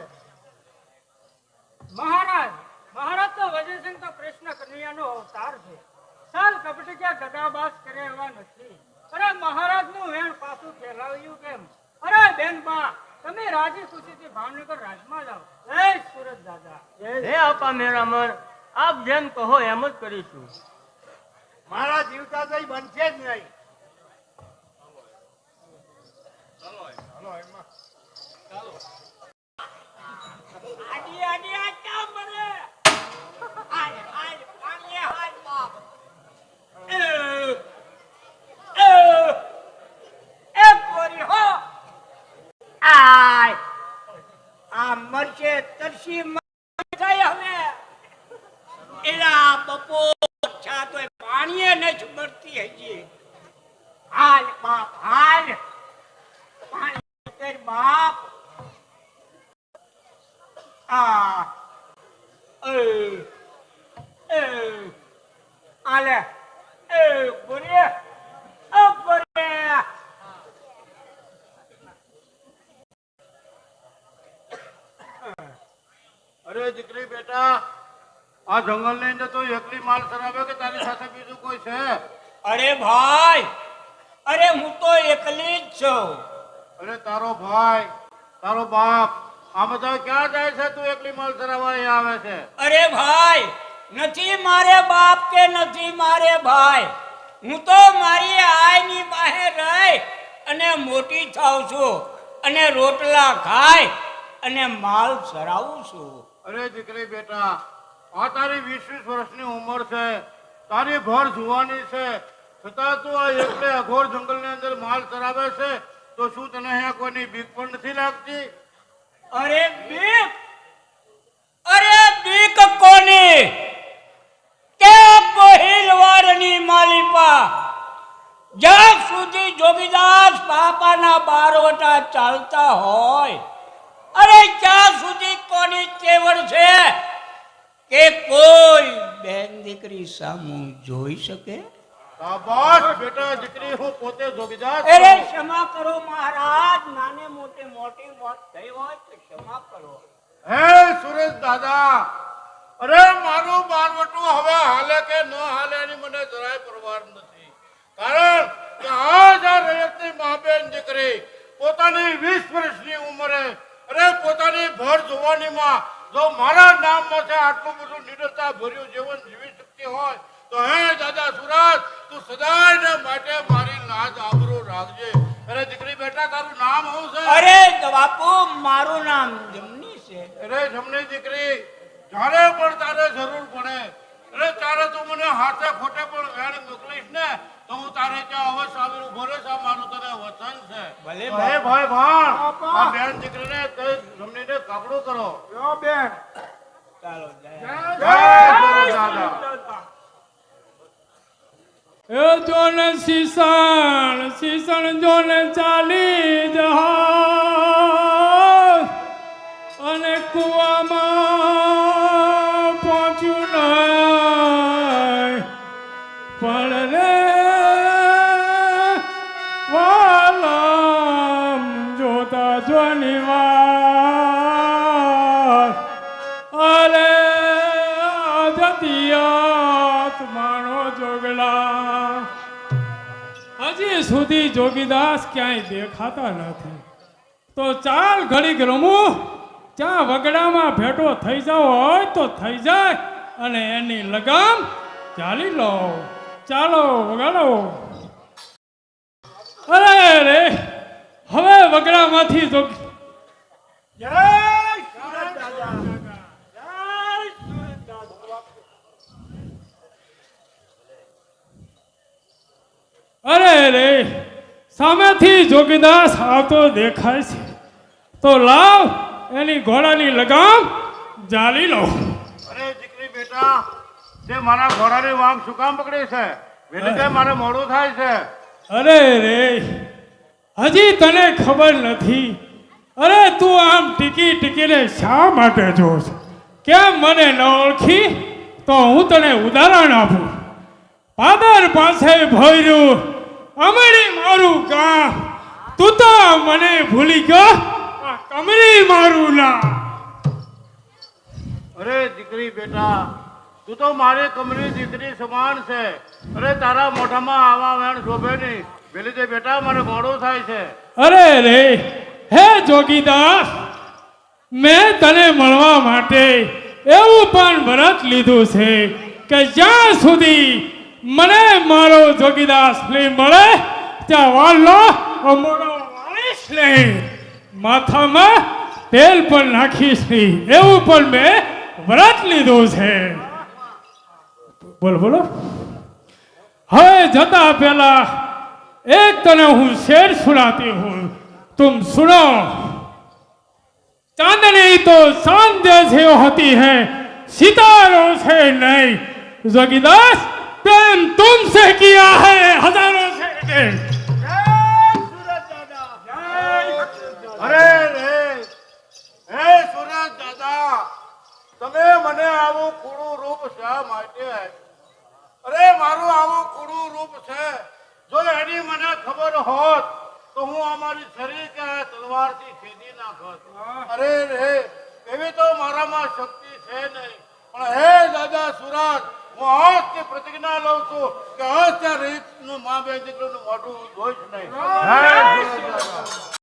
મહારાજ તો વજયસિંહ તો કૃષ્ણ કનૈયાનો અવતાર છે. સાલ કપટી કે ગદાબાજ કરે એવા નથી. અરે મહારાજનું વેણ પાછું ફેલાવ્યું કેમ? અરે બેનબા, તમે રાજી ખુશીથી ભાવનગર રાજમાં જાઓ. જય સુરત દાદા. હે આપા મેરામણ, આપ જેમ કહો એમ જ કરીશું. મારા જીવતા જઈ બનશે જ નહીં. આડી આડી આ કામ બને. આય આય પાણી હાથ બાપ. એ પોરી હો. આય આ મરશે તરસી જાય હવે. એલા બપો છા તો પાણીએ નથી મળતી હજી. હાલ બાપ હાલ. પાણી કર બાપ. આલે બોરે બોરે. અરે દીકરી બેટા, આ જંગલ ની અંદર તો એકલી માલ સરાવે કે તારી સાથે બીજું કોઈ છે? અરે ભાઈ, અરે હું તો એકલી જ છું. અરે તારો ભાઈ, તારો બાપ, આ બધા ક્યાં જાય છે? તું એકલી માલ સરાવવા અહીંયા આવે છે? અરે ભાઈ, નથી મારે બાપ કે નથી મારે ભાઈ. હું તો મારી આઈની બહાર રહી અને મોટી થાઉં છું અને રોટલા ખાય અને માલ સરાવું છું. અરે દીકરી બેટા, આ તારી 20 વર્ષની ઉંમર છે, તારી ભર જુવાની છે, છતાં તું આ એકલે અઘોર જંગલની અંદર માલ ચરાવે છે, તો શું તને અહીંયા કોઈની બીક પણ નથી લાગતી? અરે બીક, અરે બીક કોની? તે પહેલવારની માલિપા, જ્યાં સુધી જોગીદાસ બાપાના બારવટા ચાલતા હોય, અરે ત્યાં સુધી કોની કેવડ છે કે કોઈ બેન દીકરી સામું જોઈ શકે? શાબાશ બેટા દીકરી, હું પોતે જોગીદાસ છું. અરે ક્ષમા કરો મહારાજ, નાને મોટે મોટી વાત થઈ હોય તો ક્ષમા કરો. હે સુરેશ દાદા, અરે મારું બારવટું હવે હાલે કે ન હાલે એની મને જરાય પરવાર નથી. કારણ કે આજ આ રૈયતની મા-બેન દીકરી પોતાની 20 વર્ષની ઉંમરે, અરે પોતાની ભર જુવાનીમાં જો મારા નામમાંથી આટલું બધું નિડરતા ભર્યું જીવન જીવી શકતી હોય તો હે દાદા સુરત, તું સદાયને માટે મારી લાજ આબરૂ રાખજે. અરે દીકરી બેટા, તારું નામ શું છે? અરે બાપુ, મારું નામ જમની છે. અરે જમણી દીકરી, જ્યારે પણ તારે જરૂર પડે, અરે ત્યારે તું મને હાથે ખોટે પણ વેણ મોકલીશ ને તો હું તારે ત્યાં અવશ્ય આવી ઉભો રહીશ. આ મારું તને વચન છે. ભલે ભાઈ ભાઈ ભાણ, આ બેન દીકરીને કઈ જમણીને કાપડું કરો. બેન ચાલો જય. જય સુરત દાદા. એ જોને શીસણ શીસણ જોને ચાલી જહાજ અને કુવામાં પહોંચ્યું નહીં, પણ રે વાલમ જોતા જોની વાર, અરે જતિયાત માણો જોગલા, હજી સુધી જોગીદાસ ક્યાંય દેખાતા નથી. તો ચાલ ઘડીક રમું, ત્યાં વગડામાં ભેટો થઈ જાવ હોય તો થઈ જાય અને એની લગામ ચાલી લો. ચાલો વગાડો. અરે રે, હવે વગડામાંથી જો જય સુરત દાદા. અરે રે, સામેથી જોગીદાસ આવતો દેખાય છે, તો લાવ એની ઘોડાની લગામ જાલી લો. અરે દીકરી બેટા, તે મારા ઘોડાની વાંક શું કામ પકડી છે? વેલી તે મારે મોડું થાય છે. અરે રે, હજી તને ખબર નથી. અરે તું આમ ટીકી ટીકીને શા માટે જોશ? કેમ મને ન ઓળખી? તો હું તને ઉદાહરણ આપું. પાદર પાસે ભર્યું અમરી મારું ગામ, તું તો મને ભૂલી ગયો, આ કમરી મારું ના. અરે દીકરી બેટા, તું તો મારી કમરી દીકરી સમાન છે. અરે તારા મોઢામાં આવા વેણ શોભે નહીં. પેલી તે બેટા, મારે મોડું થાય છે. અરે રે, હે જોગીદાસ, મેં તને મળવા માટે એવું પણ વ્રત લીધું છે કે જ્યાં સુધી મને મારો જોગીદાસ નહીં મળે ત્યાં વાલો મોડો વાળીશ નહીં, માથામાં તેલ પણ નાખીશ નહીં. એવું પણ મેં વ્રત લીધું છે. બોલો બોલો. હવે જતા પહેલા एक तने हूँ शेर सुनाती हूँ, तुम सुनो. चांदनी तो चांद से होती है, सितारों से नहीं. जोगीदास, प्रेम तुमसे किया है हजारों से नहीं. અરે રે, હે સુરત દાદા, તમે મને આવું કુડું રૂપ શા માટે? અરે મારું આવું કુડું રૂપ છે, જો એની મને ખબર હોત તો હું અમારી શરીર કે તલવારથી છેદી નાખત. અરે રે, એવી તો મારામાં શક્તિ છે નહીં. પણ હે દાદા સુરત, હું આજથી પ્રતિજ્ઞા લઉં છું કે આજથી રીતનું મા બેન દીકરીનું મોઢું જોઈશ નહીં. હે સુરત દાદા.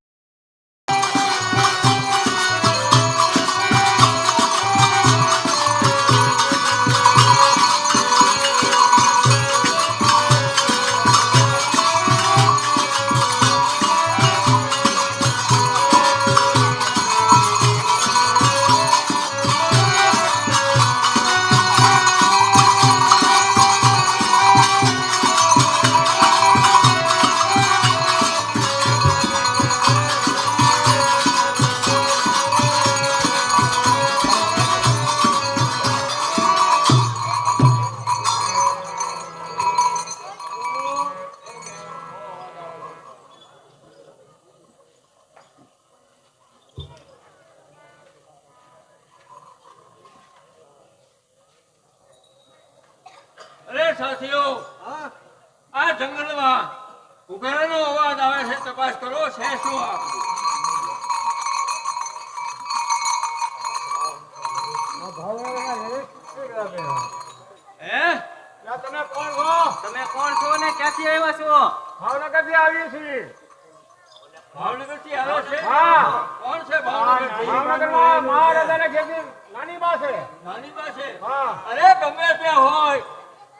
સાથીઓ, આ જંગલમાં ઉઘાડાનો અવાજ આવે છે, તપાસ કરો છે શું આ બધું? હે? તમે કોણ છો? તમે કોણ છો ને ક્યાંથી આવ્યા છો? ભાવનગરથી આવીએ છીએ. ભાવનગરથી આવે છે? હા. કોણ છે ભાવનગરથી? ભાવનગરમાં મહારાજાને ઘેરથી નાની બા છે. નાની બા છે? હા. અરે ગમે તે હોય,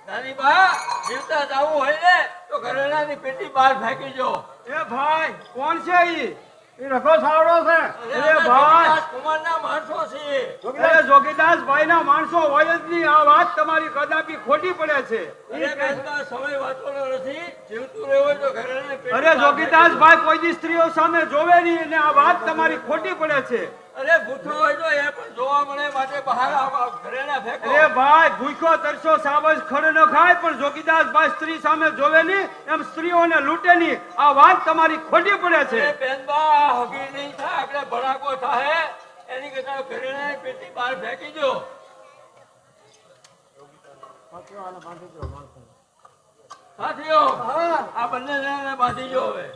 નાની બા જીવતા જવું હોય ને તો ઘરેણાની પેટી બહાર ફેંકી જો. એ ભાઈ કોણ છે ઈ? ઈ રઘો સાવડો છે. અરે ભાઈ કુમારના માણસો છે. જોગીદાસ ભાઈ ના માણસો હોય જ નહીં. આ વાત તમારી કદાપી ખોટી પડે છે. અરે બેસતા સમય વાંચવાનો નથી, જીવતું રહેવું હોય તો ઘરેણાની પેટી અરે બહાર જોગીદાસ ફેંકી ભાઈ કોઈ દી સ્ત્રીઓ સામે જોવે નહીં અને આ વાત તમારી ખોટી પડે છે. દો. અરે ભૂઠો હોય તો એ પણ જોવા મળે માટે બહાર ઘરેણા ફેંકો. અરે ભાઈ ભૂખ્યો તરસો સાવજ ખડ ન ખાય, પણ જોગીદાસ ભાઈ સ્ત્રી સામે જોવે નહીં, એમ સ્ત્રીઓને લૂંટે નહીં. આ વાત તમારી ખોટી પડે છે. અરે બેનબા હગી નહીં થાય, આપણે ભડાકો થાય એની કરતા ઘરેણાની પેટી બહાર ફેંકી દો. સાથીઓ, આ બંને જણાને બાંધી જો હવે.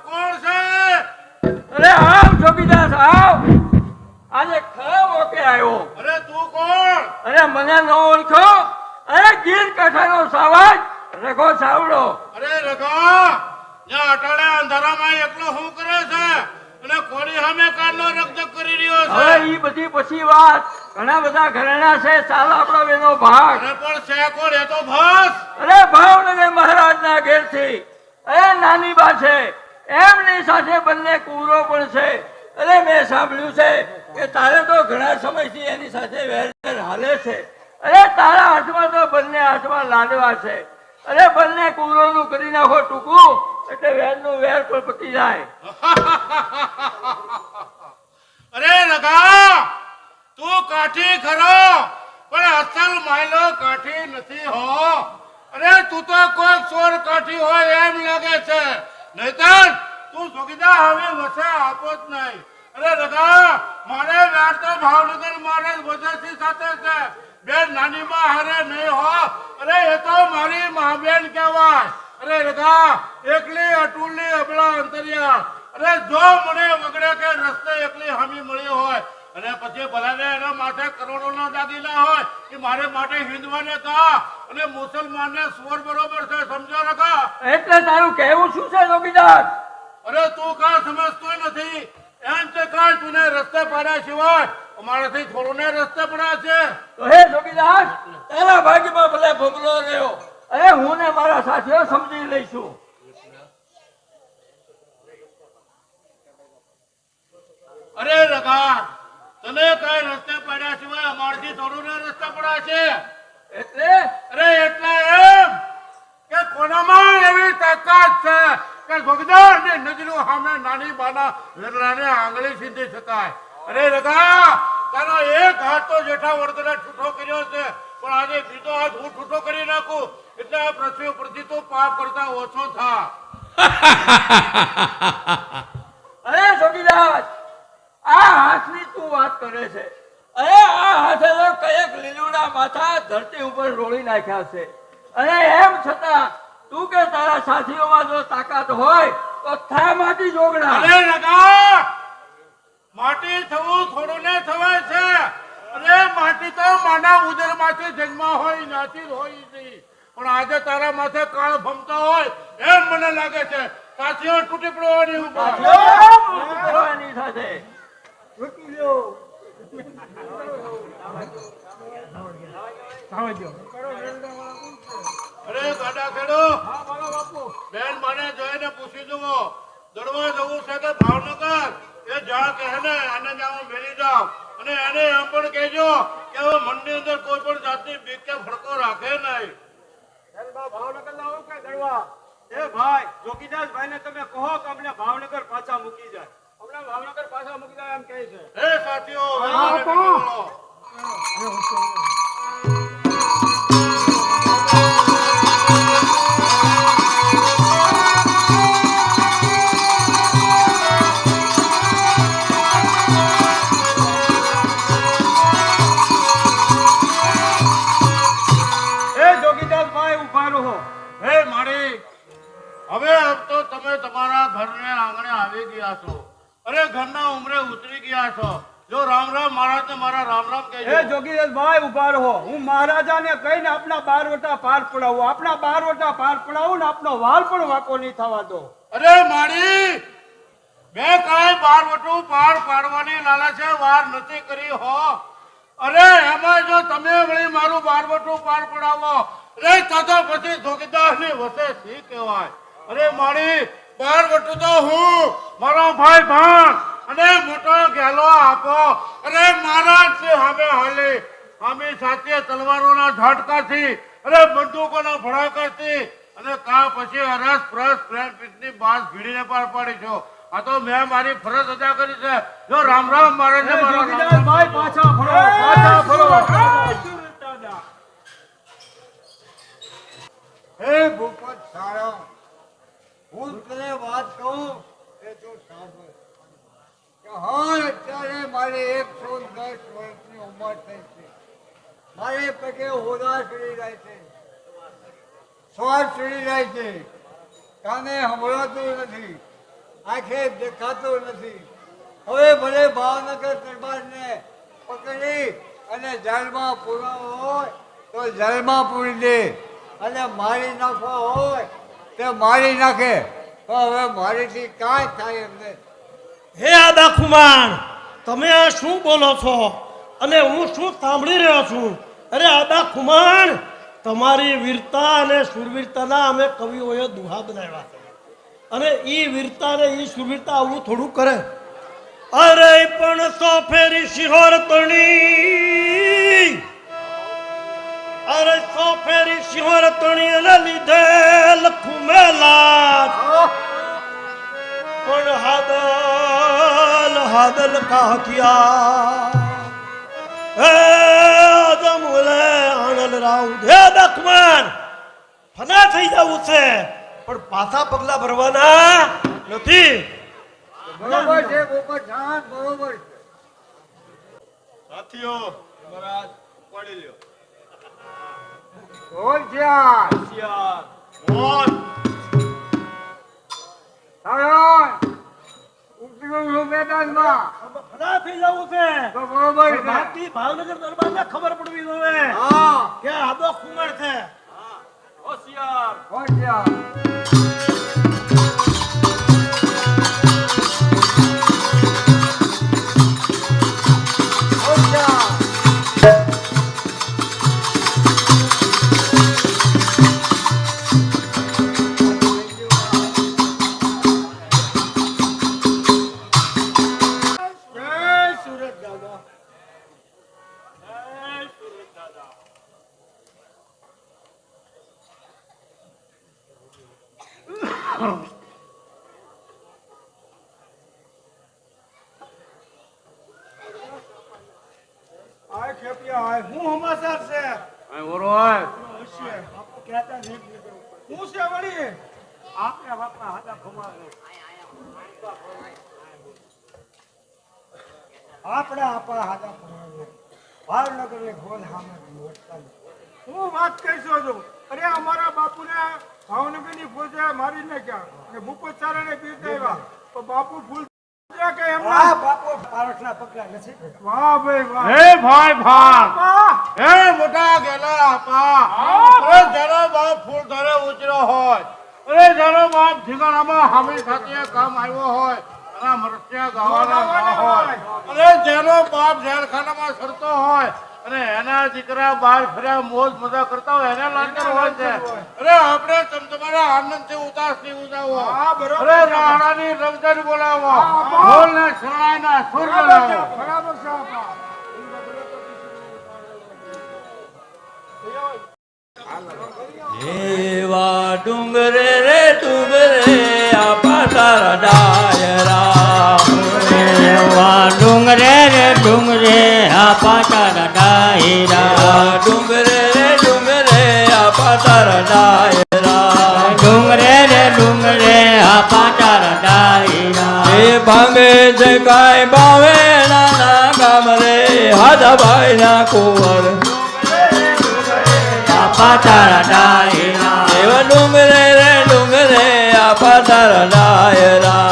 કોણ છે? અરે આવ જોગીદાસ આવ, આજે ખરા મોકે આવ્યો. અરે તું કોણ? અરે મને ન ઓળખો? અરે ગીર કાંઠાનો સાવજ રઘો સાવડો. અરે રઘા, જ્યાં અટાણે અંધારામાં એકલો શું કરે છે અને કોની સામે કાનનો રકજક કરી રહ્યો છે? હવે ઈ બધી પછી વાત. ઘણા બધા ઘરેણા છે, ચાલ આપણો બેનો ભાગ. અરે પણ છે કોણ? એ તો ભસ. અરે ભાવનગર મહારાજના ઘેરથી અરે નાની બા છે, એમની સાથે બંને કુંવરો પણ છે. અરે મેં સાંભળ્યું છે કે તારે તો ઘણા સમયથી એની સાથે વેર હાલે છે. અરે તારા હાથમાં તો બંને હાથમાં લાડવા છે. અરે બંને કુંવરોનું કરી નાખો ટૂંકું, એટલે વેરનું વેર પણ પતી જાય. અરે રઘા, તું કાઠી ખરો પણ અસલ માયલો કાઠી નથી હો. અરે તું તો કોઈ ચોર કાઠી હોય એમ લાગે છે, નહીતર તું જોગીદાર હવે વસે આપો જ નહીં. અરે રઘા, મારે વેર તો ભાવનગર મહારાજ વજરસિંહ સાથે છે. બેન નાની માં હારે નહીં હો. અરે એ તો મારી મા બેન કહેવાય. અરે રઘા, એકલી અટુલી અબળા અંતરિયા. અરે જો મને વગડે કે રસ્તે એકલી હામી મળી હોય અને પછી ભલાને એના માથે કરોડોના દાગીના હોય કે મારે માટે હિન્દવાને કહા અને મુસલમાનને સ્વર બરોબર છે, સમજો રઘા? એટલે તારું કહેવું શું છે જોગીદાર? અરે તું કા સમજતો નથી? એમ તે કાંઈ તુને રસ્તે પાડ્યા સિવાય અમારાથી થોડું ને રસ્તે પડ્યા છે. તો હે જોગીદાર, તારા ભાગ્યમાં ભલે ભોગલો રહ્યો. અરે હું ને મારા સાથીઓ સમજી લઈશું. અરે રઘા, તને કઈ રસ્તે પડ્યા સિવાય અમારથી થોડું ને રસ્તે પડ્યા છે. એટલે અરે એટલે એમ કે કોનામાં એવી તાકાત છે કે જોગીદારની નજરો સામે નાની બાના વેરલાને આંગળી સીધી શકાય. અરે રઘા, તારો એક હાથ તો જેઠા વડદરે છૂટો કર્યો છે, પણ આજે બીજો હાથ હું છૂટો કરી નાખું એટલે આ પૃથ્વી પરથી તો પાપ કરતા ઓછો થા. અરે જોગીદાર, આ હાથની તું વાત કરે છે? અરે આ હાથે તો કયેક લીલુડા માથા ધરતી ઉપર રોળી નાખ્યા છે. અને એમ છતાં તું કે તારા સાથીઓમાં જો તાકાત હોય તો થા માટી જોગણા. અરે રઘા, માટી થવું થોડું ને થવાય છે. અરે માટી તો માના ઉદરમાંથી જન્મા હોય નાથી જ હોય નહીં. પણ આજે તારા માથે કાળ ભમતા હોય એમ મને લાગે છે. સાથીઓ તૂટી પડવાની ઉપર. એની સાથે અરે ગાડા ખેડો, બેન મને જોઈને પૂછી જુઓ, દડવા જવું છે કે ભાવનગર? એ જા કહે ને આને જાઓ મેલી જાઓ અને એને એમ પણ કહેજો કે હવે મનની અંદર કોઈ પણ જાતની બીક કે ફડકો રાખે નહીં. ભાવનગર લાવો કે દડવા? એ ભાઈ જોગીદાસ ભાઈ ને તમે કહો કે અમને ભાવનગર પાછા મૂકી જાય. હમણાં ભાવનગર પાછા મૂકી જાય એમ કહે છે. હે સાથીઓ, બોલો. ઉંમરે ઉતરી ગયા છો. જો રામ રામ મહારાજ ને મારા રામ રામ કહેજો. એ જોગીદાસભાઈ ઉભા રહો. હું મહારાજાને કહીને આપના બારવટા પાર પડાવું. આપના બારવટા પાર પડાવું ને આપનો વાલ પણ વાંકો નહીં થવા દો. અરે મારી મેં કાંઈ બારવટું પાર પાડવાની લાલચે વાર નથી કરી હો. અરે એમાં જો તમે વળી મારું બારવટું પાર પડાવો રે તો પછી જોગીદાસની વસે શી કહેવાય. અરે મારી બારવટું તો હું મારો ભાઈ ભાણ અને મોટો ગેલો આપો. અરે મહારાજ છે સામે હાલી સામે સાથે તલવારોના ઝાટકાથી અરે બંદૂકોના ભડાકાથી અને કા પછી હરસ પ્રસ પ્રેમ પીઠની બાસ ભીડીને પાર પાડી છો. આ તો મેં મારી ફરજ અદા કરી છે. જો રામ રામ મારે ને મારા રામ રામ. જોગીદાસભાઈ પાછા ફરો, પાછા ફરો. હે ભૂપત સારા, હું તને વાત કહું એ તું સાંભળ કે હા અત્યારે મારે 110 વર્ષની ઉંમર થઈ છે. મારે પગે હોદા ચડી જાય છે, શ્વાસ ચડી જાય છે, કાને સંભળાતું નથી, આંખે દેખાતું નથી. હવે ભલે ભાવનગર દરબારને પકડી અને જેલમાં પૂરવો હોય તો જેલમાં પૂરી દે અને મારી નાખવા હોય તે મારી નાખે. તો હવે મારીથી કાંઈ થાય એમ નહીં. હે આદા ખુમાણ, તમે આ શું બોલો છો અને હું શું સાંભળી રહ્યો છું? અરે આદા ખુમાણ, તમારી વીરતા અને શૂરવીરતાના અમે કવિઓએ દુહા બનાવ્યા છે અને ઈ વીરતા ને ઈ શૂરવીરતા આવું થોડું કરે. અરે પણ સો ફેરી શિહોર તણી, અરે સો ફેરી શિહોર તણી અને લીધે લખું મેલા પણ હાદલ હાદલ કાકિયા હે આદમુલે આનલ રાવ હે દખમન ફના થઈ જવું છે પણ પાછા પગલા ભરવાના નથી. બરોબર છે ભૂપત જાન, બરોબર છે. સાથીઓ મહારાજ ઉપાડી લ્યો. હોશિયાર, હોશિયાર. બોલ. સારા, ઉતર્યું છું મેદાનમાં. ફના થઈ જવું છે તો બરોબર પણ છે. બાકી ભાવનગર દરબારને ખબર પડવી જોઈએ હા, કે આદો ખુમાર છે. હોશિયાર. હોશિયાર. આય ખેપિયા આય. હું સમાચાર છે? બાપુ કહેતા નહીં નીકળું. હું છે વળી? આપણે બાપા હાડા ખમાવે. આપણા આપા હાડા ખમાવે. ભાવનગરની ગોલ સામે મોટતા. હું વાત કહીશો છું. અરે અમારા બાપુને ભાવનગરની ફોજે મારી નાખ્યા ને ભૂપત સારાને પીરદાવ્યા. તો બાપુ ફૂલ કે એમના બાપુ પારખના પગલા નથી. વાહ ભાઈ વાહ. હે ભાઈ ભાણ, બાપા, હે મોટા ગેલા આપા. અરે જેનો બાપ ફૂલ ધરે ઉતર્યો હોય, અરે જેનો બાપ ઠીકાણામાં હામી ખાતીએ કામ આવ્યો હોય અને મરસ્યા ગાવાના ના હોય, અરે જેનો બાપ જેલખાનામાં સરતો હોય અને એના દીકરા બહાર ફર્યા મોજ મજા કરતા હોય એને લાંચર હોય છે. અરે આપણે તમારા આનંદથી ઉદાસની ઉજાવો. હા, બરોબર અરે છે. રાણાની રમઝાન બોલાવો, હા, ઢોલ ને શરણાઈના સુર બોલાવો. બરાબર છે આપા. એવા ડુંગરે રે ડુંગરે આપા તારા ડાયરા, એવા ડુંગરે રે ડુંગરે આપા તારા ડાયરા, ડુંગરે રે ડુંગરે આપા તારા ડાયરા, ડુંગરે રે ડુંગરે આપા તારા ડાયરા. એ ભાંગે છે કાય બાવે નાના ગામ રે હાદાભાઈ ના કુંવર આપા તારા ડાયરા, એવા ડુંગરે રે ડુંગરે આપા તારા ડાયરા,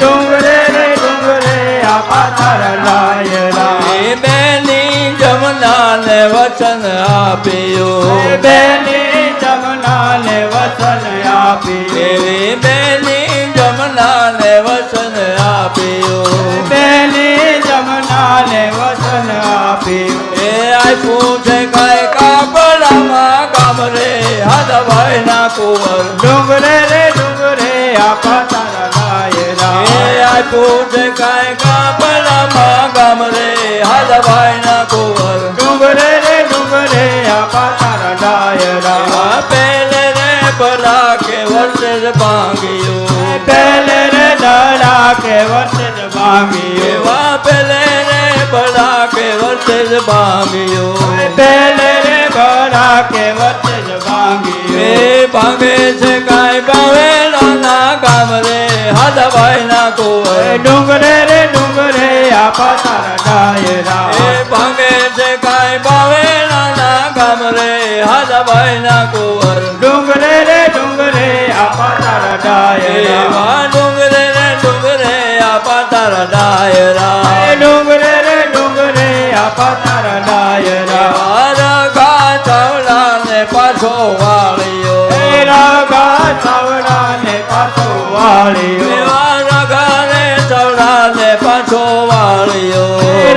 ડુંગરે રે ડુંગરે આપા તારા ડાયરા એ બેની જમનાને વચન આપ્યું બેની જમનાને વચન આપ્યું એવી બેની જમનાને વચન આપ્યું બેની જમનાને વચન આપ્યું એ આપ્યું છે કાંઈ કાપડામાં ગામ રે હાથભાઈ ના કુંવર ડુંગરે રે ડુંગરે આપા તારા ડાયરા એ આપ્યું છે કાંઈ કાપડામાં ગામ રે હાથભાઈ ના કુંવર ડુંગરે રે ડુંગરે આપા તારા ડાયરા એવા પેલે રે ભલા કે વર્ષે જ ભાંગ્યું પહેલે રે દડા કે વર્ષે જ ભાંગ્યું એવા પેલે રે ભલા કે વર્ષે જ ભાંગ્યું પહેલે રે ભલા કે વર્ષે જ ભાંગ્યું એ ભાંગે છે કાંઈ બાવેલાના ગામ રે હાથભાઈ ના કુંવર ડુંગરે રે ડુંગરે આપા તારા ડાયરા એ ભાંગે છે કાંઈ બાવેલાના ગામ રે હાથભાઈ ના કુંવર ડુંગરે રે ડુંગરે આપા તારા ડાયરા એવા ડુંગરે રે ડુંગરે આપા તારા ડાયરા ડુંગરે રે ડુંગરે આપા તારા ડાયરા રગા ચાવડા ને પાછો વાળ્યો રાગા ચાવડા ને પાછો વાળ્યો એવા રગા ને ચાવડા ને પાછો વાળ્યો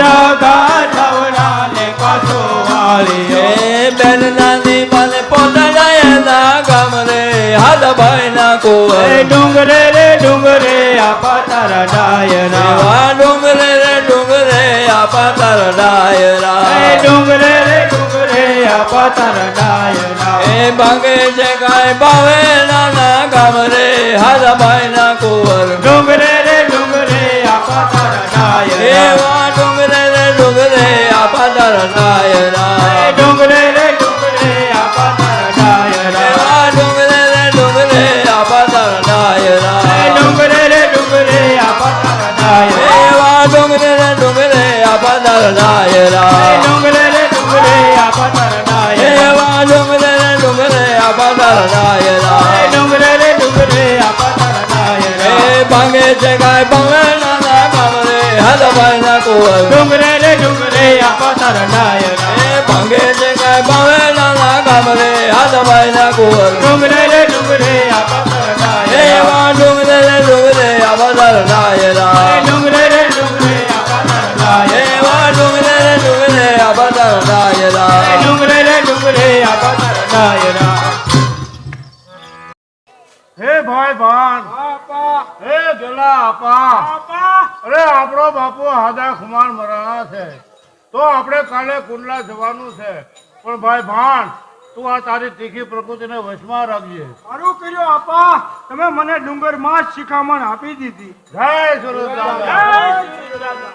રાગા ચાવડા ને પાછો વાળ્યો એ બેન નાની મને પોતાના ગામ રે હાથભાઈ ના કુંવર ડુંગરે રે ડુંગરે આપા તારા ડાયરા એવા ડુંગરે રે ડુંગરે આપા તારા ડાયરા ડુંગરે રે ડુંગરે આપા તારા ડાયરા એ ભાંગે છે કાંઈ બાવેલાના ગામ રે હાથભાઈ ના કુંવર ડુંગરે રે ડુંગરે આપા તારા ડાયરા એવા ડુંગરે રે ડુંગરે આપા તારા ડાયરા ડુંગરે રે ડુંગરે આપા તારા ડાયરા એવા ડુંગરે રે ડુંગરે આપા તારા ડાયરા ડુંગરે રે ડુંગરે આપા તારા ડાયરા એવા ડુંગરે રે ડુંગરે આપા તારા ડાયરા ડુંગરે રે ડુંગરે આપા તારા ડાયરા એવા ડુંગરે રે ડુંગરે આપા તારા ડાયરા ડુંગરે રે ડુંગરે આપા તારા ડાયરા એ ભાંગે છે કાંઈ બાવેલાના ગામ રે હાથભાઈ ના કુંવર ડુંગરે રે ડુંગરે આપા તારા ડાયરા એ ભાંગે છે કાંઈ બાવેલાના ગામ રે હાથભાઈ ના કુંવર ડુંગરે રે ડુંગરે આપા તારા ડાયરા એવા ડુંગરે રે ડુંગરે આપા તારા ડાયરા ડુંગરે રે ડુંગરે આપા તારા ડાયરા એવા ડુંગરે રે ડુંગરે આપા તારા ડાયરા ડુંગરે રે ડુંગરે આપા તારા ડાયરા હે ભાઈ ભાન હે ગેલા આપા અરે આપણો બાપુ હાદા ખુમાણ મરાણા છે તો આપણે કાલે કુંડલા જવાનું છે પણ ભાઈ ભાન તું આ તારી તીખી પ્રકૃતિને વશમાં રાખજે. સારું કર્યું આપા, તમે મને ડુંગરમાં જ શિખામણ આપી દીધી. જય સુરત દાદા.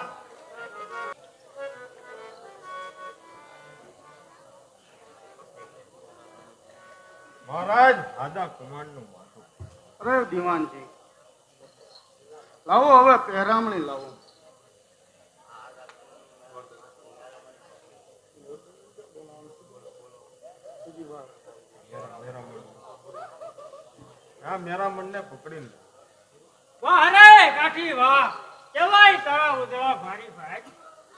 મહારાજ આદા કુમારનું માથું. અરે દિવાનજી, લાવો હવે પહેરામણી લાવો. આ મેરા મનને પકડીને વાહ રે કાઠી વાહ, કેવાય તારા ઉદળા ભારી ભાઈ.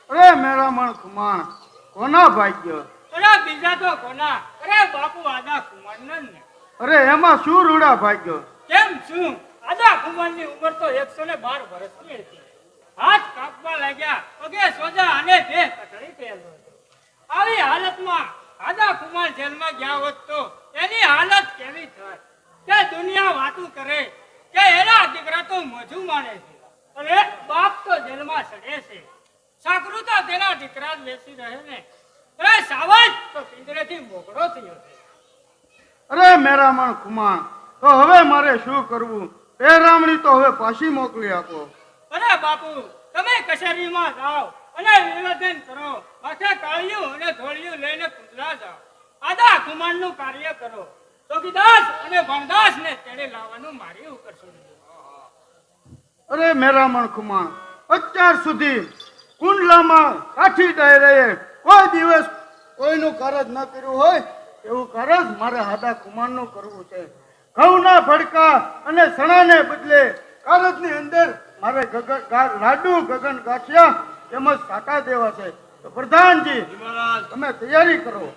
અરે મેરામણ ખુમાણ કોના ભાગ્ય? અરે બીજા તો કોના, અરે બાપુ આદા કુમાર ને. અરે એમાં શું રૂડા ભાગ્ય? કેમ શું, આદા કુમાર ની ઉંમર તો 112 વર્ષની હતી. હાથ કાપવા લાગ્યા, પગે સોજા અને દેહ કટળી પહેલો. આવી હાલતમાં આદા કુમાર જેલમાં ગયા હોત તો એની હાલત કેવી થાય? કે દુનિયા વાતું કરે કે એના દીકરા તો મજુ માણે છે, અરે બાપ તો જેલમાં સડે છે. સાકરું તો તેના દીકરા જ બેસી રહે ને. અરે સાવજ તો પિંજરેથી મોકળો થયો છે. અરે મેરામણ ખુમાણ, તો હવે મારે શું કરવું? પહેરામણી તો હવે પાછી મોકલી આપો. અરે બાપુ, તમે કચેરીમાં જાઓ અને નિવેદન કરો, માથે કાળિયું અને ધોળિયું લઈને કુંડલા જાઓ, આદા કુમારનું કાર્ય કરો. ચોકીદાસ અને ભણદાસ ને તેડે લાવવાનું મારી ઉપર છોડી દો. અરે મેરામણ ખુમાણ, અત્યાર સુધી કુંડલામાં કાઠી ડાયરાએ કોઈ દિવસ કોઈનું કારજ ન કર્યું હોય એવું કારજ મારે આદા કુમારનું કરવું છે. ઘઉંના ભડકા અને સણાને બદલે કારજની અંદર મારે લાડુ ગગન ગાંઠિયા તેમજ કાકા દેવા છે. તો પ્રધાનજી તમે તૈયારી કરો.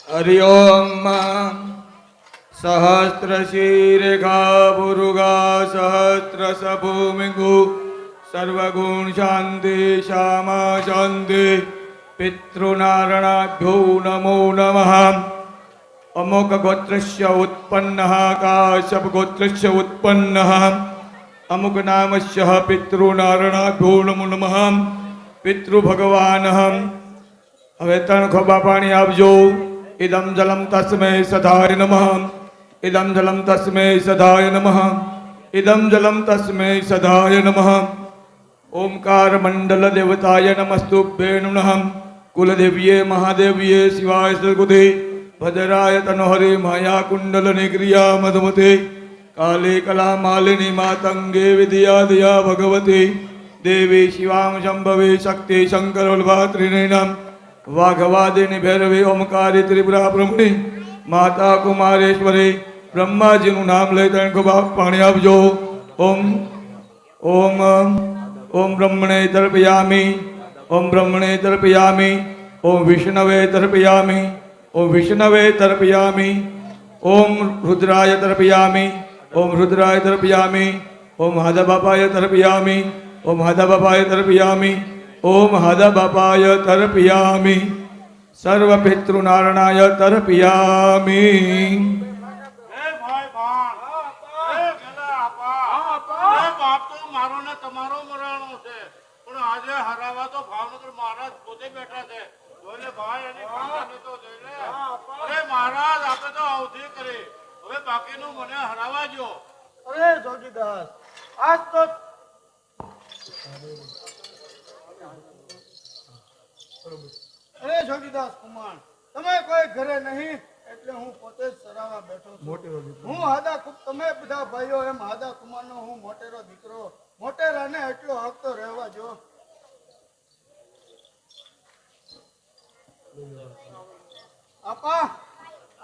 हरि ओम सहस्र शीरेखा पुरुगा सहस्र सभूमिगु सर्वगुण शांति श्यामा शांति पितृनारायणाभ्यो नमो नमः. अमुक गोत्रस्य उत्पन्नः काश्यप गोत्रस्य उत्पन्नः अमुक नामस्य पितृनारायणाभ्यो नमो नमः. पितृभगवानः હવે ત્રણ ખોબા પાણી આપજો. ઇદમ જલમ તસ્મૈ સદાય નમઃ. ઇદમ જલમ તસ્મૈ સદાય નમઃ. ઇદમ જલમ તસ્મૈ સદાય નમઃ. ઓમકાર મંડલ દેવતાય નમસ્તુભ્યે નમઃ. કુલદેવ્યે મહાદેવ્યે શિવાય સદગુદે ભદ્રાય તનોહરે માયા કુંડલ નિક્રિયા મધમતે કાલે કલા માલિની માતંગે વિદ્યા દિયા ભગવતે દેવી શિવામ શંભવે શક્તિ શંકર વલ્ભાત્રિનેનામ વાઘવાદિની ભૈરવી ઓમકારી ત્રિપુરા બ્રહ્મણી માતા કુમારેશ્વરી બ્રહ્માજીનું નામ લઈ ત્રણ ખોબા પાણી આપજો. ઓમ ઓમ ઓમ બ્રહ્મણે તર્પયામિ. ઓમ બ્રહ્મણે તર્પયામિ. ઓમ વિષ્ણવે તર્પયામિ. ઓમ વિષ્ણવે તર્પયામિ. ઓમ રુદ્રાય તર્પયામિ. ઓમ રુદ્રાય તર્પયામિ. ઓમ હાદાબાપાય તર્પયામિ. ઓમ હાદાબાપાય તર્પયામિ. ओम हद बापाय तर्पयामि. सर्व पितृनारायणाय तर्पयामि. બાપ તો મારો ને તમારો મરાણો છે, પણ આજે હરાવા તો ભાવનગર મહારાજ પોતે બેઠા છે. જોઈને ભાઈ એની ખાતાને તો જોઈને. અરે મહારાજ આપણે તો અવધિ કરી, હવે બાકીનું મને હરાવા જો. અરે જોગીદાસ, આજ તો અરે જોગીદાસ કુમાર, તમે કોઈ ઘરે નહીં એટલે હું પોતે જ સરાવા બેઠો છું. હું હાદા તમે બધા ભાઈઓ એમ હાદા કુમારનો હું મોટેરો દીકરો. મોટેરાને એટલો હક તો રહેવા જો. આપા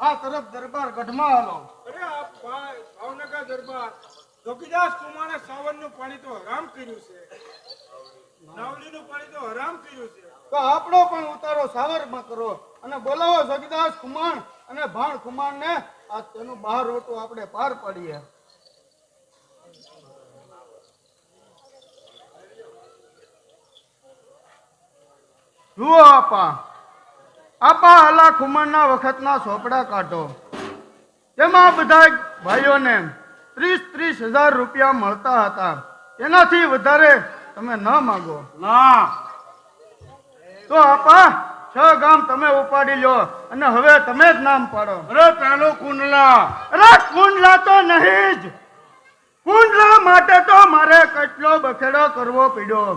આ તરફ દરબાર ગઢમાં હાલો. અરે આ ભાવનગર દરબાર જોગીદાસ કુમારે સાવરનું પાણી તો હરામ કર્યું છે, નાવલીનું પાણી તો હરામ કર્યું છે. તો આપણો પણ ઉતારો સાવરમાં કરો અને બોલાવો જોગીદાસ કુમાર અને ભાણ કુમાર ને. આ તેનું બહાર રોટું આપણે પાર પાડીએ. જુઓ આપા, આપા આલા ખુમારના વખતના ચોપડા કાઢો. તેમાં બધા ભાઈઓને 30,000 રૂપિયા મળતા હતા. તેનાથી વધારે તમે ન માંગો. ના તો આપા 6 ગામ તમે ઉપાડી લો અને હવે તમે જ નામ પાડો. અરે પેલું કુંડલા. અરે કુંડલા તો નહીં જ. કુંડલા માટે તો મારે કેટલો બખેડો કરવો પડ્યો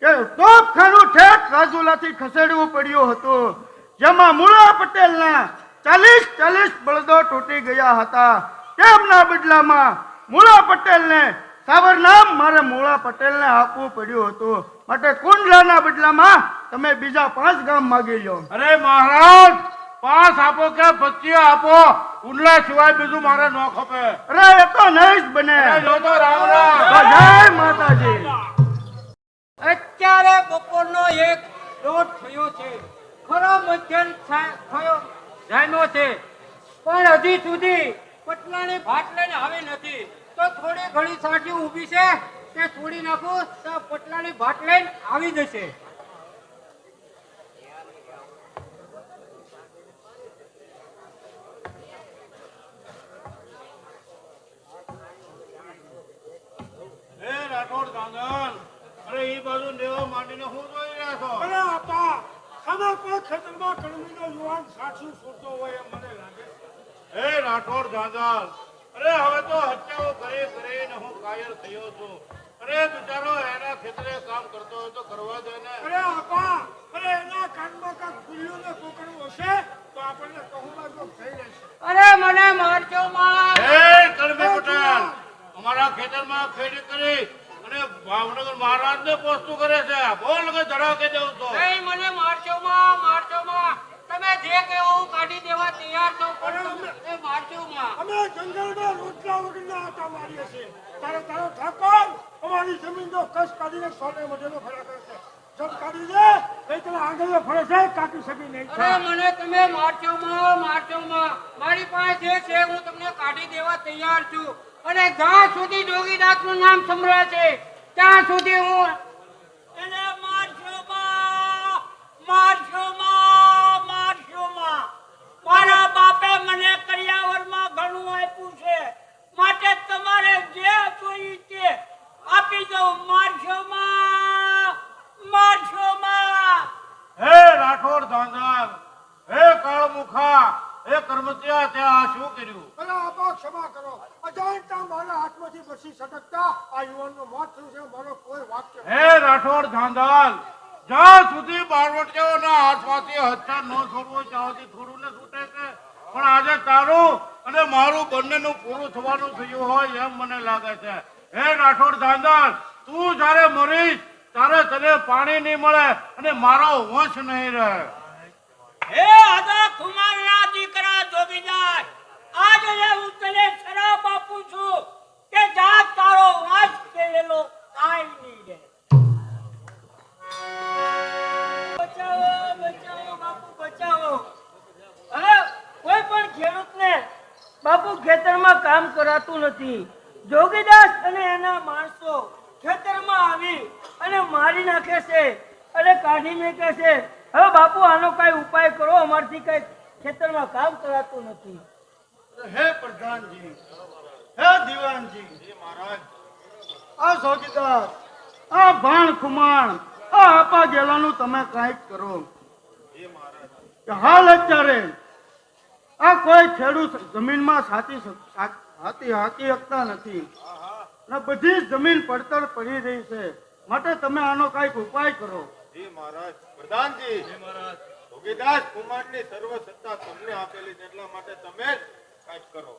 કે તોપખાનું ઠેક રાજુલાથી ખસેડવું પડ્યું હતું, જેમાં મુળા પટેલના 40 બળદો તૂટી ગયા હતા. તેમના બદલામાં મુળા પટેલને સાવર નામ મારે મુળા પટેલને આપવું પડ્યું હતું. માટે કુંડલાના બદલામાં તમે બીજા 5 ગામ માગી લો. અરે મહારાજ 5 આપો કે 25 આપો, કુંડલા સિવાય બીજું મારે ન ખપે. અરે એ તો નહીં જ બને. જો તો રામ રામ. તો જય માતાજી. અત્યારે બપોરનો 1:30 થયો છે. ખરો મધ્યાહન થયો જામ્યો છે, પણ હજી સુધી પટલાની ભાત લઈને આવી નથી. તો થોડી ઘણી સાચી ઊભી છે તે છોડી નાખું તો પટલાની ભાત લઈને આવી જશે. હે રાઠોડ ગાંધણ, અરે એ બાજુ લેવા માંડીને હું જોઈ રહ્યા છો? અરે આપા ખબર કોઈ ખેતરમાં કળમીનો યુવાન સાચું છોડતો હોય એમ મને લાગે. હે રાઠોડ ગાંધણ, અરે હવે તો હત્યાઓ કરીને હું કાયર થયો છું. અરે બિચારો એના ખેતરે કામ કરતો હોય તો કરવા દે ને. અરે આપા, અરે એના કાનમાં કાંક ખુલ્લું ને કોકડું હશે તો આપણને કહુંમાં જો થઈ રહેશે. અરે મને મારજો માં. હે કળમી પટેલ, અમારા ખેતરમાં ખેડી કરી અને અને ભાવનગર મહારાજને પોસ્તું કરે છે. બોલ કે ધડાવ કે દેવું તો નહીં, મને મારશો માં. તમે જે કહેવો હું કાઢી દેવા તૈયાર છું, પણ એ મારશો માં. અમે જંગલમાં રોટલા વગરના આટા મારીએ છીએ. તારો ઠાકોર અમારી જમીનનો કસ કાઢીને સોને મોઢેનો ફરા કરે છે. જબ કાઢી દે એ તને આંગળીઓ ફરે છે, કાઢી શકી નહીં. અરે મને તમે મારશો માં. મારી પાસે જે છે હું તમને કાઢી દેવા તૈયાર છું, અને જ્યાં સુધી જોગીદાસ નું નામ સંભળાય છે ત્યાં સુધી હું એને મારશો માં. મારા બાપે મને કરિયાવરમાં ઘણું આપ્યું છે, માટે તમારે જે જોઈએ તે આપી દઉં. મારશો માં. હે રાઠોડ ધાંધલ, હે કાળમુખા, હે કર્મત્યા, તે આ શું કર્યું? અરે આપા ક્ષમા કરો, અજાણતા મારા હાથમાંથી બસી સટકતા આ યુવાનનું મોત થયું છે. મારો કોઈ વાક્ય હે રાઠોડ ધાંધલ, જ્યાં સુધી બારવટીયાઓના હાથમાંથી હથિયાર ન છોડવો ત્યાં સુધી થોડું ને છૂટે છે. પણ આજે તારું અને મારું બંનેનું પૂરું થવાનું થયું હોય એમ મને લાગે છે. હે રાઠોડ ધાંધલ, તું જ્યારે મરીશ ત્યારે તને પાણી નહીં મળે અને મારો વંશ નહીં રહે. હે આદા કુમારના દીકરા જોગીદાર, આજે હું તને શરાપ આપું છું કે જા તારો વાસ કેલેલો કાંઈ નહીં રહે. બચાવો બાપુ, બચાવો. હવે કોઈ પણ ખેડૂતને બાપુ ખેતરમાં કામ કરાતું નથી. જોગીદાસ અને એના માણસો ખેતરમાં આવી અને મારી નાખે છે અને કાઢી મેકે છે. હવે બાપુ આનો કઈ ઉપાય કરો, અમારથી કઈ ખેતરમાં કામ કરાતું નથી. હે પ્રધાનજી, હે દિવાનજી, આ ચોકીદાર, આ ભાણ ખુમાણ, આ આપા ગેલાનું તમે કાંઈક કરો. હાલ અત્યારે આ કોઈ ખેડૂત જમીનમાં હાથી શકતા નથી, ને બધી જ જમીન પડતર પડી રહી છે. માટે તમે આનો કાંઈક ઉપાય કરો. જી મહારાજ. પ્રધાનજી, જોગીદાસ કુમારની સર્વ સત્તા તમને આપેલી છે, એટલા માટે તમે જ કાંઈક કરો.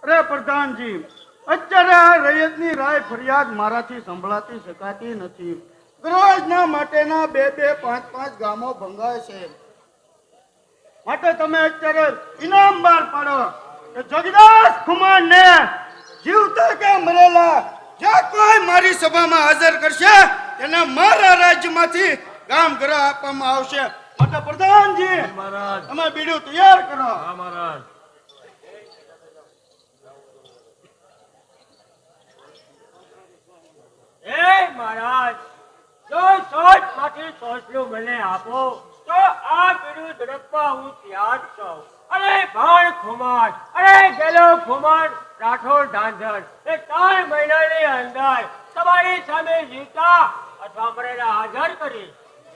અરે પ્રધાનજી, અત્યારે આ રૈયતની રાય ફરિયાદ મારાથી સંભળાતી શકાતી નથી. ગૃહના માટેના 2-2, 5-5 ગામો ભંગાય છે. માટે તમે અત્યારે ઇનામ બહાર પાડો કે જોગીદાસ કુમારને જીવતા કે મરેલા જે કોઈ મારી સભામાં હાજર કરશે તેને મારા રાજ્યમાંથી ગામ ઘરે આપવામાં આવશે. માટે પ્રધાનજી, તમે બીડું તૈયાર કરો. હે મહારાજ, જો સોચ માંથી સોચલું મને આપો તો આ પીડું ઝડપવા હું તૈયાર છું. અરે ભાણ ખુમાર, અરે ગેલો ખુમાર, રાઠોડ ધાંધલ, એ 3 મહિનાની અંદર તમારી સામે જીવતા અથવા મરેલા હાજર કરી.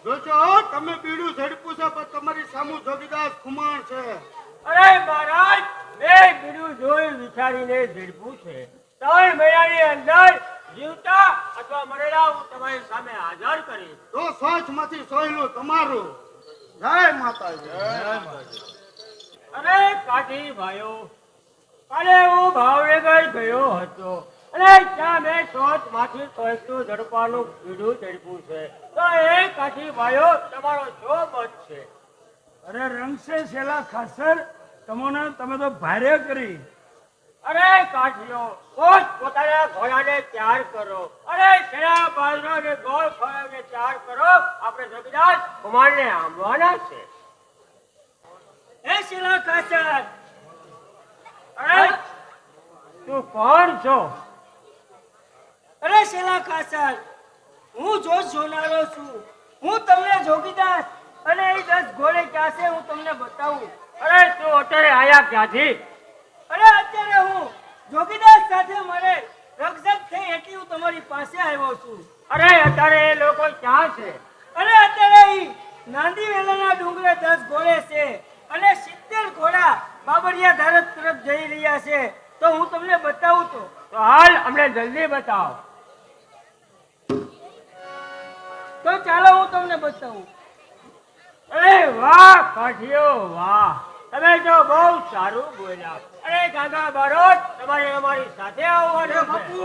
જોજો, તમે બીડું ઝડપું છે પણ તમારી સામુ જોગીદાસ કુમાર છે. અરે મહારાજ, મેં બીડું જોઈ વિચારીને ઝડપું છે. 3 મહિનાની અંદર જીવતા અથવા મરેલા હું તમારી સામે હાજર કરી. તો સોચ માંથી સોયલું તમારું. જય માતાજી. અરે કાઠી ભાઈઓ, કાલે હું ભાવનગર ગયો હતો અને ત્યાં મેં સોચ માંથી સોચનું ઝડપાનું બીડું ઝડપ્યું છે. તો એ કાઠી ભાઈઓ, તમારો શું મત છે? અરે રંગસે શેલા ખાસર, તમે તો ભારે કરી. અરે કાઠીઓ, પોત પોતાના ઘોડાને તૈયાર કરો. અરે શેરા બાજરો ને ગોળ ખોળાને તૈયાર કરો. આપણે જોગીદાસ કુમારને આંબવાના છે. એ શેલા ખાસર, અરે તું કોણ છો? અરે શેલા ખાસર, હું જોનારો છું. હું તમને જોગીદાસ અને એ 10 ઘોડે ક્યાં છે હું તમને બતાવું. અરે તું અત્યારે આયા ક્યાંથી? અરે અત્યારે હું જોગીદાસ સાથે મારે રક્ષક થઈ એટલે હું તમારી પાસે આવ્યો છું. અરે અત્યારે એ લોકો ક્યાં છે? અરે અત્યારે નાંદી વેલાના ડુંગરે 10 ઘોડે છે અને 70 ઘોડા બાબરિયા ધારત તરફ જઈ રહ્યા છે. તો હું તમને બતાવું તો હાલ, અમને જલ્દી બતાવો. તો ચાલો હું તમને બતાવું. અરે વાહ કાઠીઓ, વાહ, તમે તો બહુ સારું બોલ્યા. અરે ગાગા બારોટ, તમારે અમારી સાથે આવવાનું છે.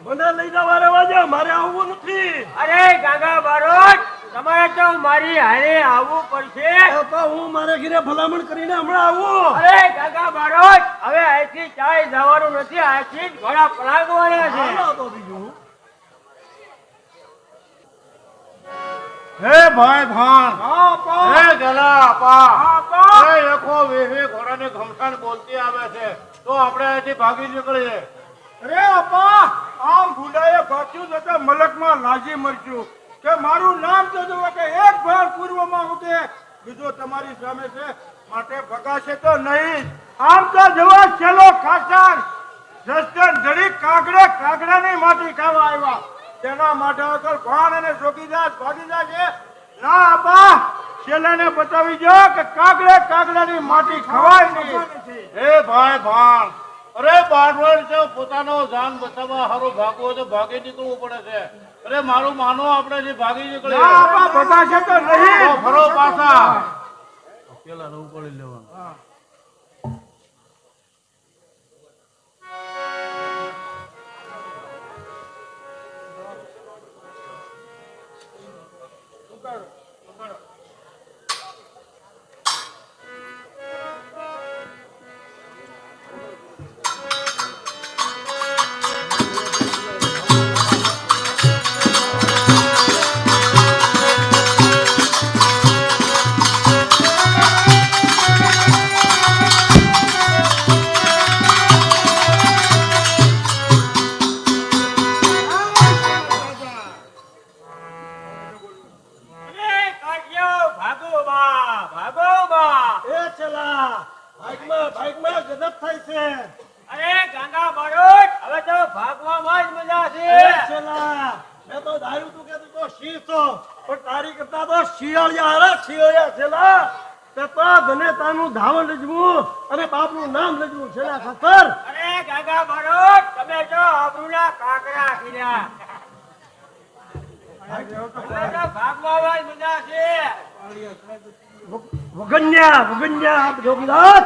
મને લઈ જવા રહેવા દે, મારે આવવું નથી. અરે ગાગા બારોટ, તમારે તો મારી હારે આવવું પડશે. બાપા, હું મારા ઘરે ભલામણ કરીને હમણાં આવું. અરે ગાગા બારોટ, હવે અહીંથી ચાય જવાનું નથી, અહીંથી જ ઘોડા પલાળવાના છે. હાલો તો બીજું. હે ભાઈ ભાણ, હે ગલા આપા, હે એકો વેહે ઘોડાને ઘમસાણ બોલતી આવે છે, તો આપણે અહીંથી ભાગી નીકળીએ. અરે અપા, આમ ભૂંડાએ ભાગ્યું જતા મલકમાં લાજી મરચ્યું કે મારું નામ તો જુઓ કે એક ભાર પૂર્વમાં ઉગે, બીજો તમારી સામે છે, માટે ભગાશે તો નહીં. આમ તો જુઓ છેલ્લો ખાસાર જસ્ટન જડી કાગડાની માટી ખાવા આવ્યા, તેના માટે અગર ભાણ અને જોગીદાસ ભાગી જશે. ના અપા, છેલ્લાને બતાવી જો કે કાગડાની માટી ખવાય નહીં. હે ભાઈ ભાણ, અરે બારવડ છે, પોતાનો જાન બચાવવા હારો ભાગવો તો ભાગી નીકળવું પડે છે. અરે મારું માનો, આપણે જે ભાગી નીકળીએ. ના અપા, ભગાશે તો નહીં. તો ફરો પાછા. પેલા નવું પડી લેવાનું. અરે કાઢ્યો, ભાગો બા, ભાગો બા. એ ચલા, ભાગમાં ગજબ થાય છે. અરે ગાગા બારોટ, હવે તો ભાગવામાં જ મજા છે. એ ચલા, મેં તો ધાર્યું તું કે તું તો સિંહ છો, પણ તારી કરતા તો શિયાળિયા છેલા. તે તો ધનેતાનું ધાવણ લજવું અને બાપનું નામ લજવું છેલ્લા ખાતર. અરે ગાગા બારોટ, તમે તો આબરૂના કાકરા કર્યા. હવે તો ભાગવામાં જ મજા છે. વગન્યા જોગીદાસ,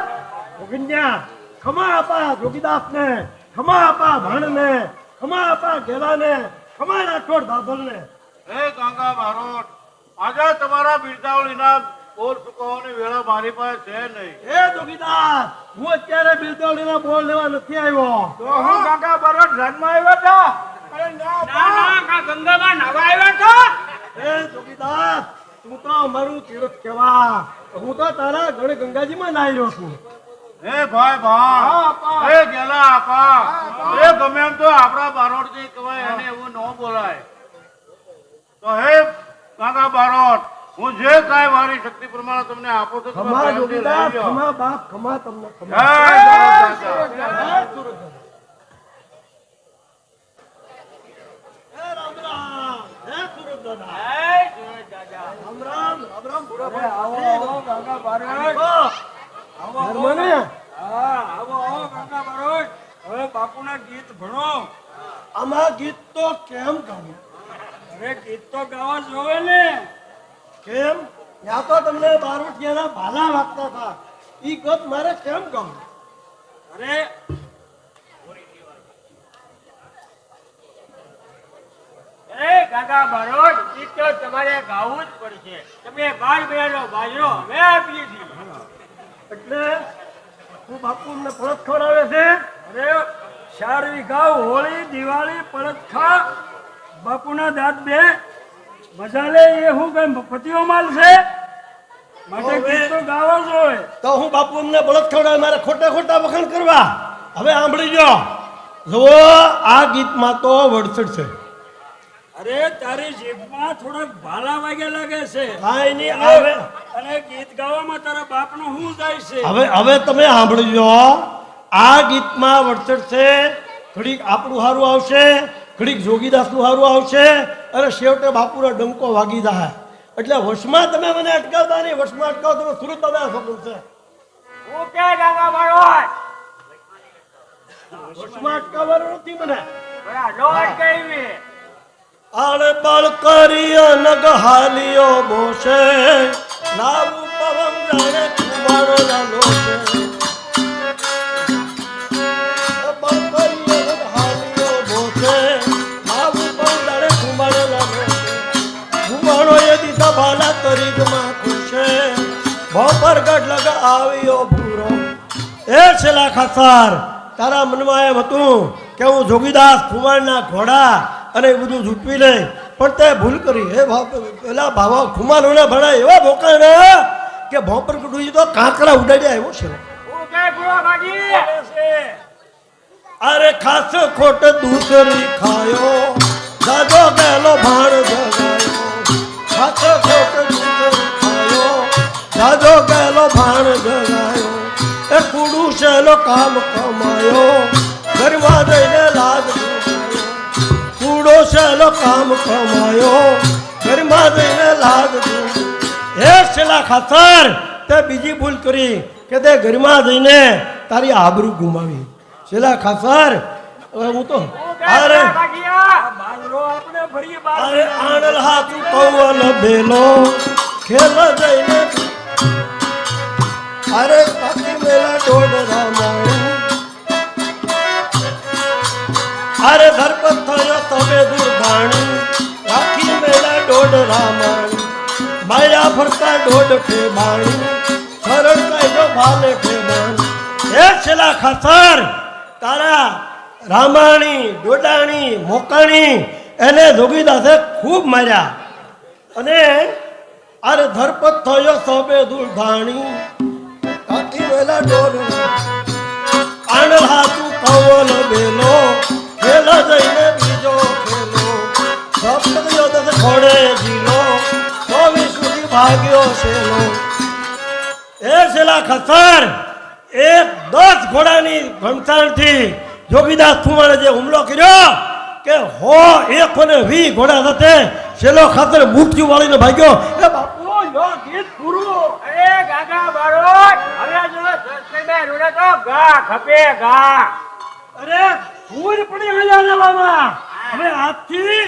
વગન્યા ખમા આપા જોગીદાસ ને, ખમા આપા ભાણ ને, ખમા આપા ગેલા ને, ખમા રાઠોડ બાબલ ને. હે ગંગા બારોટ, આજે તમારા બિરદાવળીના બોલ ચૂકવવાની વેળા મારી પાસે છે નહીં. એ જોગીદાસ, હું અત્યારે બિરદાવલીના બોલ લેવા નથી આવ્યો. તો હું કાકા બરોડ રનમાં આવ્યા હતા. અરે ના ના, ગંગામાં નવા આવ્યા છો. એ જોગીદાસ, તું તો અમારું તીર્થ કહેવા, હું તો તારા ગણ ગંગાજીમાં નાહી રહ્યો છું. હે ભાઈ ભા, હે ગેલા આપા, એ ગમે એમ તો આપણા બારોટ જે કહેવાય એને એવું ન બોલાય. તો હે કાકા બારોટ, હું જે કાંઈ મારી શક્તિ પ્રમાણે તમને આપું છું, તમે ખમા પ્રેમથી જોગીદાસ, લઈ લ્યો. ખમા બાપ, ખમા તમને જય ખમા. દાદા. હે રામ રામ, હે સુરત દાદા. રામ રામ, રામ રામ, ભૂરા ભાઈ. આવો કાકા બરોડ. ધર્મને? આવો કાકા બરોડ. હવે બાપુના ગીત ભણો. આમાં ગીત તો કેમ ગાવું? અરે ગીત તો ગાવા જોવે ને. કેમ? ત્યાં તો તમને બારોટિયાના ભાલા વાગતા હતા. ઈ ગત મારે કેમ ગાવું? અરે ગાગા બારોટ, ગીત તો તમારે ગાવું જ પડશે. તમે 12 મહિનાનો બાજરો અમે આપીએ છીએ. એટલે હું બાપુ અમને ફરજ ખવડાવે છે. અરે 4 વીઘા હોળી દિવાળી પડખા બાપુના દાંત બે મજા લે, એ હું કઈ મફતીઓ માલ છે? માટે ગીત તો ગાવા જોઈએ. તો હું બાપુ અમને બળદ ખવડાવે, મારે ખોટા ખોટા વખાણ કરવા. હવે સાંભળી જો, જુઓ આ ગીતમાં તો વડસડ છે. અરે તારી જીભમાં થોડાક ભાલા વાગ્યા લાગે છે. કાંઈ નહીં આવે. અને ગીત ગાવામાં તારા બાપનો શું જાય છે? હવે તમે સાંભળી જો, આ ગીતમાં વડસડ છે. ઘડીક આપણું હારું આવશે, ઘડીક જોગીદાસનું હારું આવશે, અને છેવટે બાપુનો ડંકો વાગી જાય. એટલે વશમાં તમે મને અટકાવતા નહીં, વશમાં અટકાવ તમે સુરત દાદા સપનું છે. હું કે ગાગા બારોટ, વશમાં અટકાવવાનું નથી મને. બરા લોટ કેવી. આળે બળ કરી નગ હાલિયો બોશે, નાવું પવન જાણે કુમારો લાલો છે. બળ કરી નગ હાલિયો બોશે, ભોપરગઢ લગા આવ્યો પૂરો. એ છેલ્લા ખાતર તારા મનમાં એમ હતું કે હું જોગીદાસ કુમારના ઘોડા અને એ બધું ઝૂંટવી લે, પણ તે ભૂલ કરી. હે પેલા ભાવા ખુમારોને ભણાય એવા ભોકાને કે ભોપરગઢ ઉડી તો કાંકરા ઉડાડ્યા આવ્યો છે. અરે ખાસ ખોટ દૂસરી ખાયો, દાદો ગેલો ભાણ જગાયો. ખાસ ખોટ દૂસરી ખાયો, દાદો ગેલો ભાણ જગાયો. એ કુડું શેલો કામ કમાયો, ઘરમાં જઈને લાગ જગાયો. કુડો શેલો કામ કમાયો, ઘરમાં જઈને લાગ જગાયો. હે છેલ્લા ખાતર તે બીજી ભૂલ કરી કે તે ઘરમાં જઈને તારી આબરૂ ગુમાવી. છેલ્લા ખાતર હું તો અરે આણલ હાથું કૌવલ બેલો ખેલ જઈને અરે કાકી મેલા દોડ રામાયણ. અરે ધરપત થયો તમે દુર્ભાણી, રાખી મેલા દોડ રામાયણ. માયા ફરતા દોડ કે બાણી, સરળ કાયદો ભાલે કે બાણી. એ છેલ્લા ખાતર તારા રામાણી ડોડાણી મોકાણી એને જોગીદાસે ખૂબ માર્યા. અને અરે ધરપત થયો સૌબે દુર્ધાણી, કાકી વેલા ડોર આણલ હાથું કવલ બેલો ખેલ જઈને બીજો ખેલો. સપ્તયો દસ ઘોડે જીલો, 24 સુધી ભાગ્યો છેલો. એ છેલ્લા ખતર એક 10 ઘોડાની ઘમસાણથી જોગીદાસ કુમારે જે હુમલો કર્યો કે 120 ઘોડા સાથે છેલ્લો ખાતર મુઠ્ઠી વાળીને ભાગ્યો. એ બાપુ યો ગીત પૂરું. અરે ગાગા બારોટ, હવે જો સસબે રૂડે તો ગા ખપે ગા. અરે ભૂલ પડી ગયા લેવામાં. હવે આજથી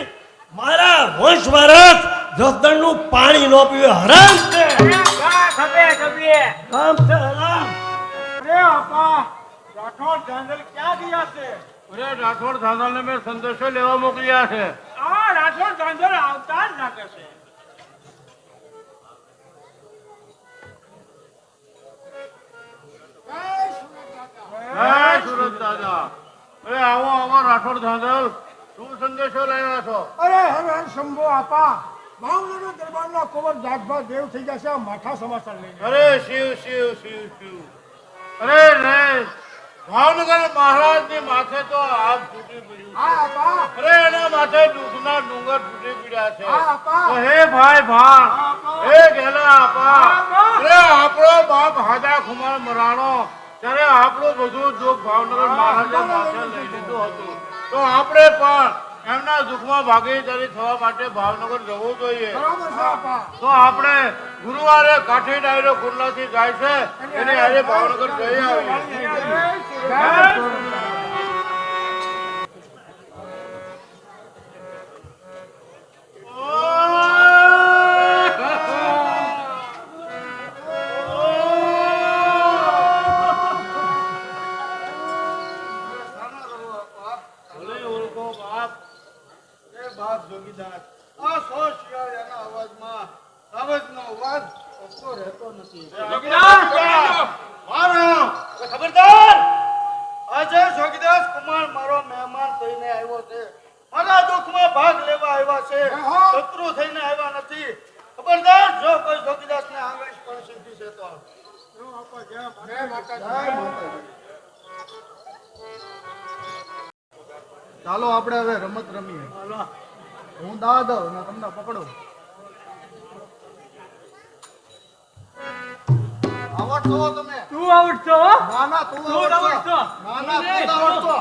મારા વંશ વારસ જસદણનું પાણી નો પીવે હરામ છે. ગા ખપે ખપે રામ છે રામ. અરે આપા રાઠોડ ધાંધલ ક્યાં ગયા છે? અરે રાઠોડ ધાંધલને મેં સંદેશો લેવા મોકલ્યા છે. આ રાઠોડ ગાંધર આવતા જ લાગે છે. હે સુરત દાદા, અરે આવો આવો રાઠોડ ધાંધલ, શું સંદેશો લાવ્યા છો? અરે હવે શંભો આપા ભાવનગર દરબારના કુંવર જાગભા દેવ થઈ ગયા છે. આ માઠા સમાચાર લઈને. અરે શિવ શિવ શિવ શિવ. અરે રે ભાવનગર મહારાજની માથે તો આગ તૂટી પડ્યું છે. હા આપા. અરે એના માથે દુઃખના ડુંગર તૂટી પડ્યા છે. હા આપા. તો હે ભાઈ ભાણ, હે ગેલા આપા, અરે આપણો બાપ હાજા ખુમાર મરાણો ત્યારે આપણું બધું દુઃખ ભાવનગર મહારાજે માથે લઈ લીધું હતું. તો આપણે પણ એમના દુઃખમાં ભાગીદારી થવા માટે ભાવનગર જવું જોઈએ. બરાબર છે આપા. તો આપણે ગુરુવારે કાઠી ડાયરો કુંડલાથી જાય છે એને આજે ભાવનગર જઈ આવીએ. બાપ જોગીદાસ, આ સો શિયાળાના અવાજમાં સાવજનો અવાજ ઓછો રહેતો નથી. ખબરદાર, આજે જોગીદાસ કુમાર મારો મહેમાન થઈને આવ્યો છે. મારા દુઃખમાં ભાગ લેવા આવ્યા છે, શત્રુ થઈને આવ્યા નથી. ખબરદાર, જો કોઈ જોગીદાસને આંગળી પણ સીધી છે તો ચાલો આપણે હવે રમત રમીએ. હું દા દઉં અને તમને પકડો. આવડતો હો તમે? તું આવડતો? ના ના તું આવડતો. ના ના તું આવડતો.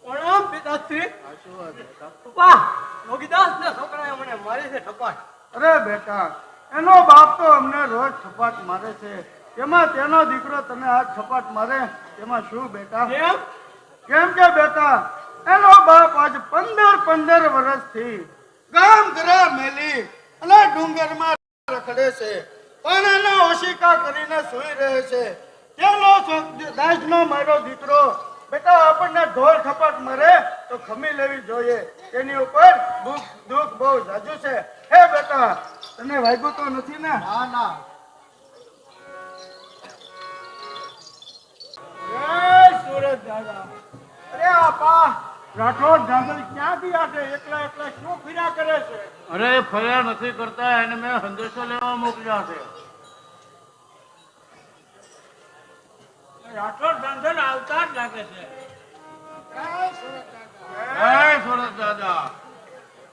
પ્રણામ પિતાશ્રી. પપ્પા, જોગીદાસના છોકરાએ મને મારી છે ઠપાટ. અરે બેટા, એનો બાપ તો અમને રોજ છપાટ મારે છે. એમાં તેનો દીકરો તને આ છપાટ મારે એમાં શું બેટા? કેમ કે બેટા એનો બાપ આજ 15 વર્ષથી ગામ ઘરા મેલી અને ડુંગરમાં રખડે છે, પણ એને ઓશિકા કરીને સૂઈ રહે છે. તેનો દાસનો મારો દીકરો બેટા આપણને ઢોલ થપાટ મરે તો ખમી લેવી જોઈએ. તેની ઉપર દુઃખ બહુ જાજુ છે. હે બેટા બેટા તને વાગ્યું તો નથી ને? ના ના સુરત દાદા, અરે આપા રાઠોડ ધાંગલ ક્યાંથી આટે એકલા એકલા શું ફર્યા કરે છે? અરે ફર્યા નથી કરતા, એને મેં સંદેશો લેવા મોકલ્યા છે. રાઠોડ ધાંગલ આવતા જ લાગે છે. સુરત દાદા,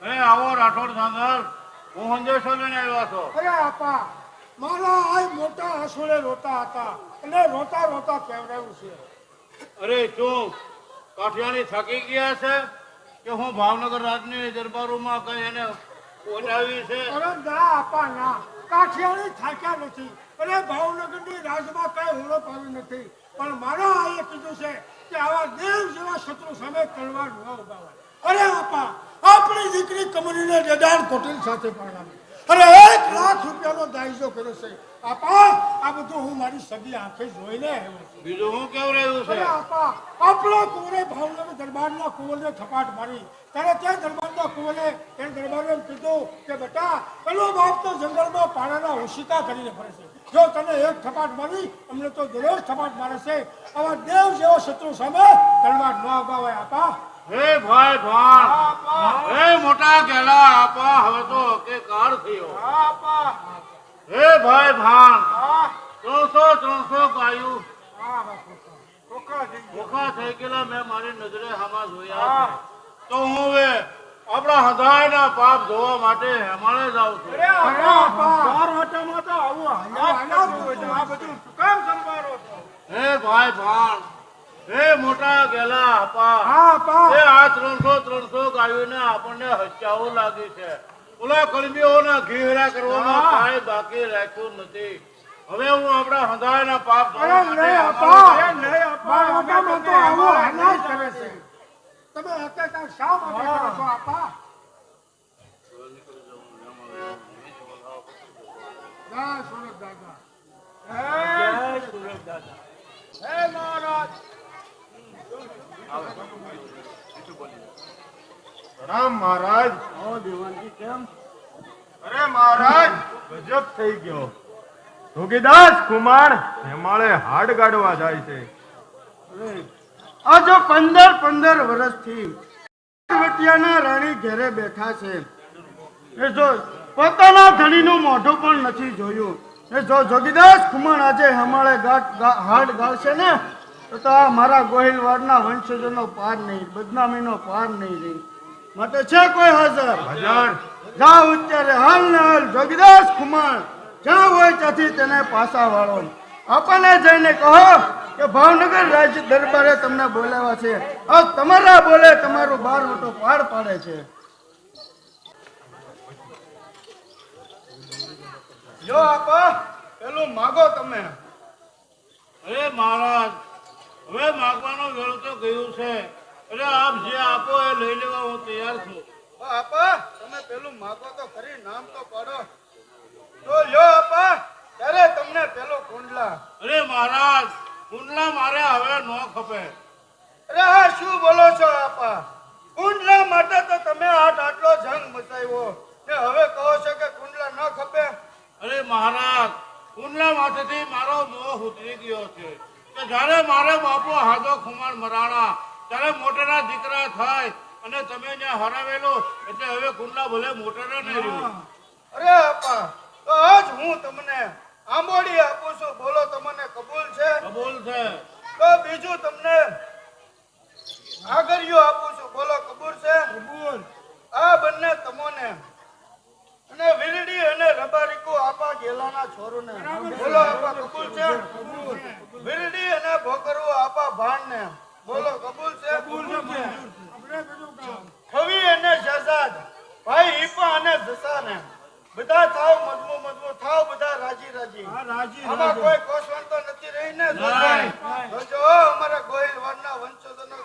અરે આવો રાઠોડ ધાંગલ, હું સંદેશો લઈને આવ્યો છો. અરે આપા મારા આ મોટા આંસુડે રોતા હતા અને રોતા રોતા કહેવડાવ્યું છે. અરે ચૂપ, કાઠિયાની થાકી ગયા છે કે હું ભાવનગર રાજની દરબારોમાં કઈ એને પહોંચાવી છે? અરે ના આપા ના, કાઠિયાણી થાક્યા નથી અને ભાવનગરની રાજમાં કઈ હુમલો પાડ્યો નથી, પણ મારા આએ કીધું છે કે આવા દેવ જેવા શત્રુ સામે તલવાર ન ઉગાવાય. અરે આપા આપણી દીકરી કમરીને જડાન કોટેલ સાથે પરણાવી અને 1 લાખ રૂપિયાનો દાયજો કર્યો છે. આપા આ બધું હું મારી સગી આંખે જોઈને આવ્યો છું. બીજું હું કેવું રહ્યું છે? અરે આપા આપણો કુંવરે ભાવનગર દરબારના કુંવરને થપાટ મારી ત્યારે તે દરબારના કુંવરે એને દરબારે એમ કીધું કે બેટા પેલો બાપ તો જંગલમાં પાણાના ઓશિકા કરીને ફરે છે, જો તને એક થપાટ મારી અમને તો દરરોજ થપાટ મારે છે. આવા દેવ જેવો શત્રુ સામે તલવાર ન અગાવાય. આપા હે ભાઈ ભાણ, હે મોટા ગેલા આપા, હવે તો કે કાર થયો. હે ભાઈ ભાણ, 300 ગાયું ભૂખા થઈ ગયેલા મેં મારી નજરે હામાં જોયા છે. તો હું હવે આપણા હૃદયના પાપ ધોવા માટે હેમાળે જાઉં છું. અરે આપા ચાર વાટામાં તો આવું હાલાત આ બધું શું કામ સંભાળો છો? હે ભાઈ ભાણ, હે મોટા ગેલા આપા, હા આપા એ આ 300 ગાયોને આપણને હત્યાઓ લાગી છે. ઓલા કલબીઓના ઘીરા કરવામાં કાંઈ બાકી રાખ્યું નથી. હવે હું આપણા હૃદયના પાપ ધોવા અરે માટે નહીં હેમાળે આપા, જાઉં છું. મારા મોટામાં તો આવું હાલાત કરે છે. તમે અત્યારે શા માટે કરો છો આપા? જય સુરત દાદા, જય સુરત દાદા. હે મહારાજ. રામ મહારાજ. દેવાનજી કેમ? અરે મહારાજ ગજબ થઈ ગયો. જોગીદાસ કુમાર હેમાળે હાડ ગાડવા જાય છે. આ જો 15 વર્ષથી વટિયાના રાણી ઘેરે બેઠા છે, એ જો પોતાના ધણીનું મોઢું પણ નથી જોયું. એ જો જોગીદાસ ખુમાણ આજે હમાળે હાડ ગાળશે ને તો આ મારા ગોહિલવાડના વંશજોનો પાર નહીં, બદનામીનો પાર નહીં રહી. માટે છે કોઈ હાજર? હાજર. જાઓ અત્યારે હાલ ને હાલ જોગીદાસ ખુમાણ જ્યાં હોય ત્યાંથી તેને પાછા વાળો. આપણને જઈને કહો કે ભાવનગર રાજ્ય દરબારે તમને બોલાવ્યા છે. આ તમારા બોલે તમારું 12 વટો પાર પાડે છે. જો આપા પેલું માગો તમે. અરે મહારાજ, હવે માગવાનો વેળ તો ગયું છે. એટલે આપ જે આપો એ લઈ લેવા હું તૈયાર છું. આપા તમે પેલું માગો તો ખરી, નામ તો પાડો. તો લ્યો આપા, ત્યારે તમને પેલો કુંડલા. અરે મહારાજ, કુંડલા મારે હવે ન ખપે. અરે હા શું બોલો છો આપા? કુંડલા માટે તો તમે આટલો જંગ મચાવ્યો ને હવે કહો છો કે કુંડલા ન ખપે? અરે મહારાજ, કુંડલા માથેથી મારો મોહ ઉતરી ગયો છે કે જ્યારે મારે બાપુ હાદો ખુમાણ મરાણા ત્યારે મોટેરા દીકરા થાય અને તમે ત્યાં હરાવેલો એટલે હવે કુંડલા ભલે મોટેરા નહીં રહ્યું. અરે આપા તો આજ હું તમને આંબોડી આપું છું, બોલો તમને કબૂલ છે? કબૂલ છે. તો બીજું તમને આગરિયો આપું છું, બોલો કબૂલ છે? કબૂલ. આ બંને તમોને અને વીરડી અને રબારીકો આપા ગેલાના છોરુને, બોલો આપા કબૂલ છે? વીરડી અને ભોકરવો આપા ભાણને, બોલો કબૂલ છે? ખવી અને શહજાદ ભાઈ હિપા અને જસાને બધા થાવ મજમુ થાવ, બધા રાજી રાજી. આમાં કોઈ કોસવાન તો નથી રહી ને? જોજો અમારા ગોહિલવાડના વંશજોનો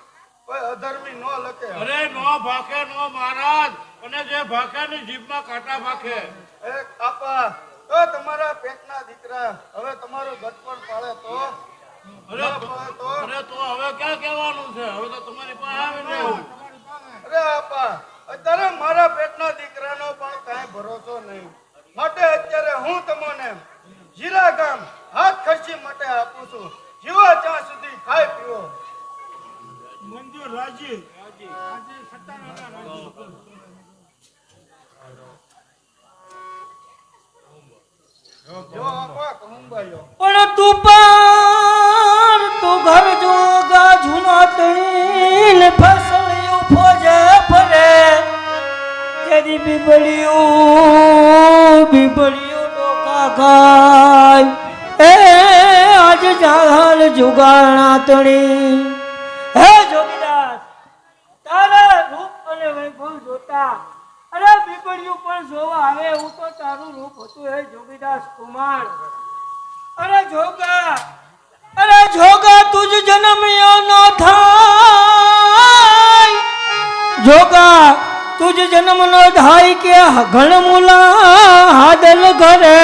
કોઈ અધર્મી નો લખે. અરે નો ભાખે નો મહારાજ, અને જે ભાખેની જીભમાં કાંટા ભાખે. એક આપા તો તમારા પેટના દીકરા હવે તમારું ગટપણ પાડે તો? અરે તો હવે ક્યાં કહેવાનું છે? હવે તો તમારી પાસે આવીને રહેવું. અરે આપા અત્યારે મારા પેટના દીકરાનો પણ કાંઈ ભરોસો કરશો નહીં. માટે અત્યારે હું તમને જીરા ગામ હાથ ખર્ચી માટે આપું છું. જીવો ત્યાં સુધી ખાઈ પીવો. મંજૂર રાજી આજે સત્તાનારા રાજી જો આપો કહુંબાયો. પણ તું પાર તું ઘર જોગા જૂના તણીન ફસલ્યું ફોજે ફરે તેરી બીબડીયું ડોકા ખાય એ આજ જાળ જુગાણા તણી હે જોગીદાસ તારા રૂપ અને વૈભવ જોતા અરે બીબડીયું પણ જોવા આવે એવું તો તારું રૂપ હતું હે જોગીદાસ કુમાર. અરે જોગા તુજ જન્મ્યો ન થાય જોગા તુજ જન્મ ન થાય કે ઘણમુલા હાદલ ઘરે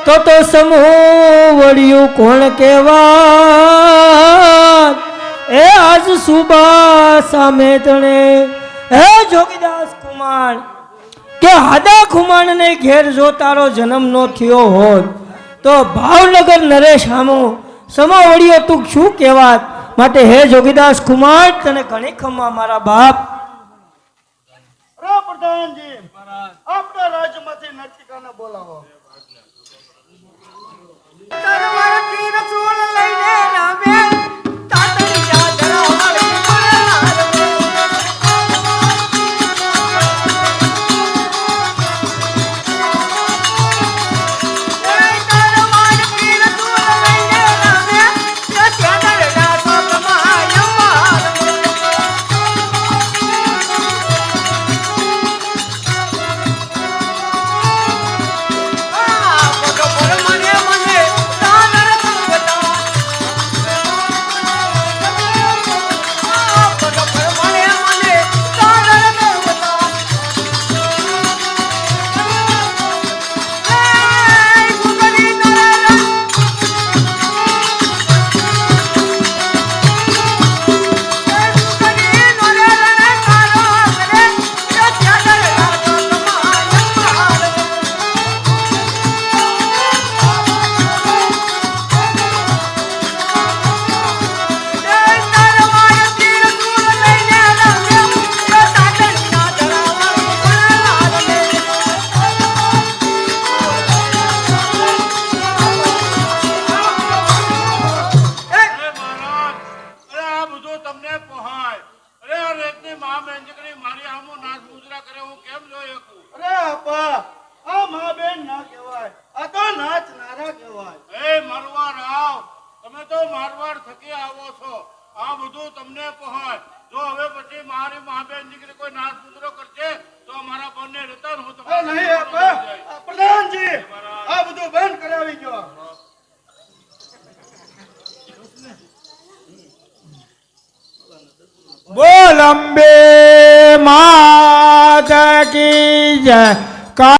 તો સમૂહ વળ્યું કોણ કેવા એ આજ સુબા સામે તણે હે જોગીદાસ કુમાર કે હાદા ખુમાણને ઘેર જો તારો જન્મ નો થયો હોત તો ભાવનગર નરેશ હામો સમાવડીઓ તું શું કહેવાત. માટે હે જોગીદાસ કુમાર તને ઘણી ખમ્મા મારા બાપ. અરે પ્રધાનજી આપણા રાજ્યમાંથી નર્તિકાને બોલાવો. પ્રધાનજી આ બધું બંધ કરાવી ગયો. બોલ અંબે માતા કી જય.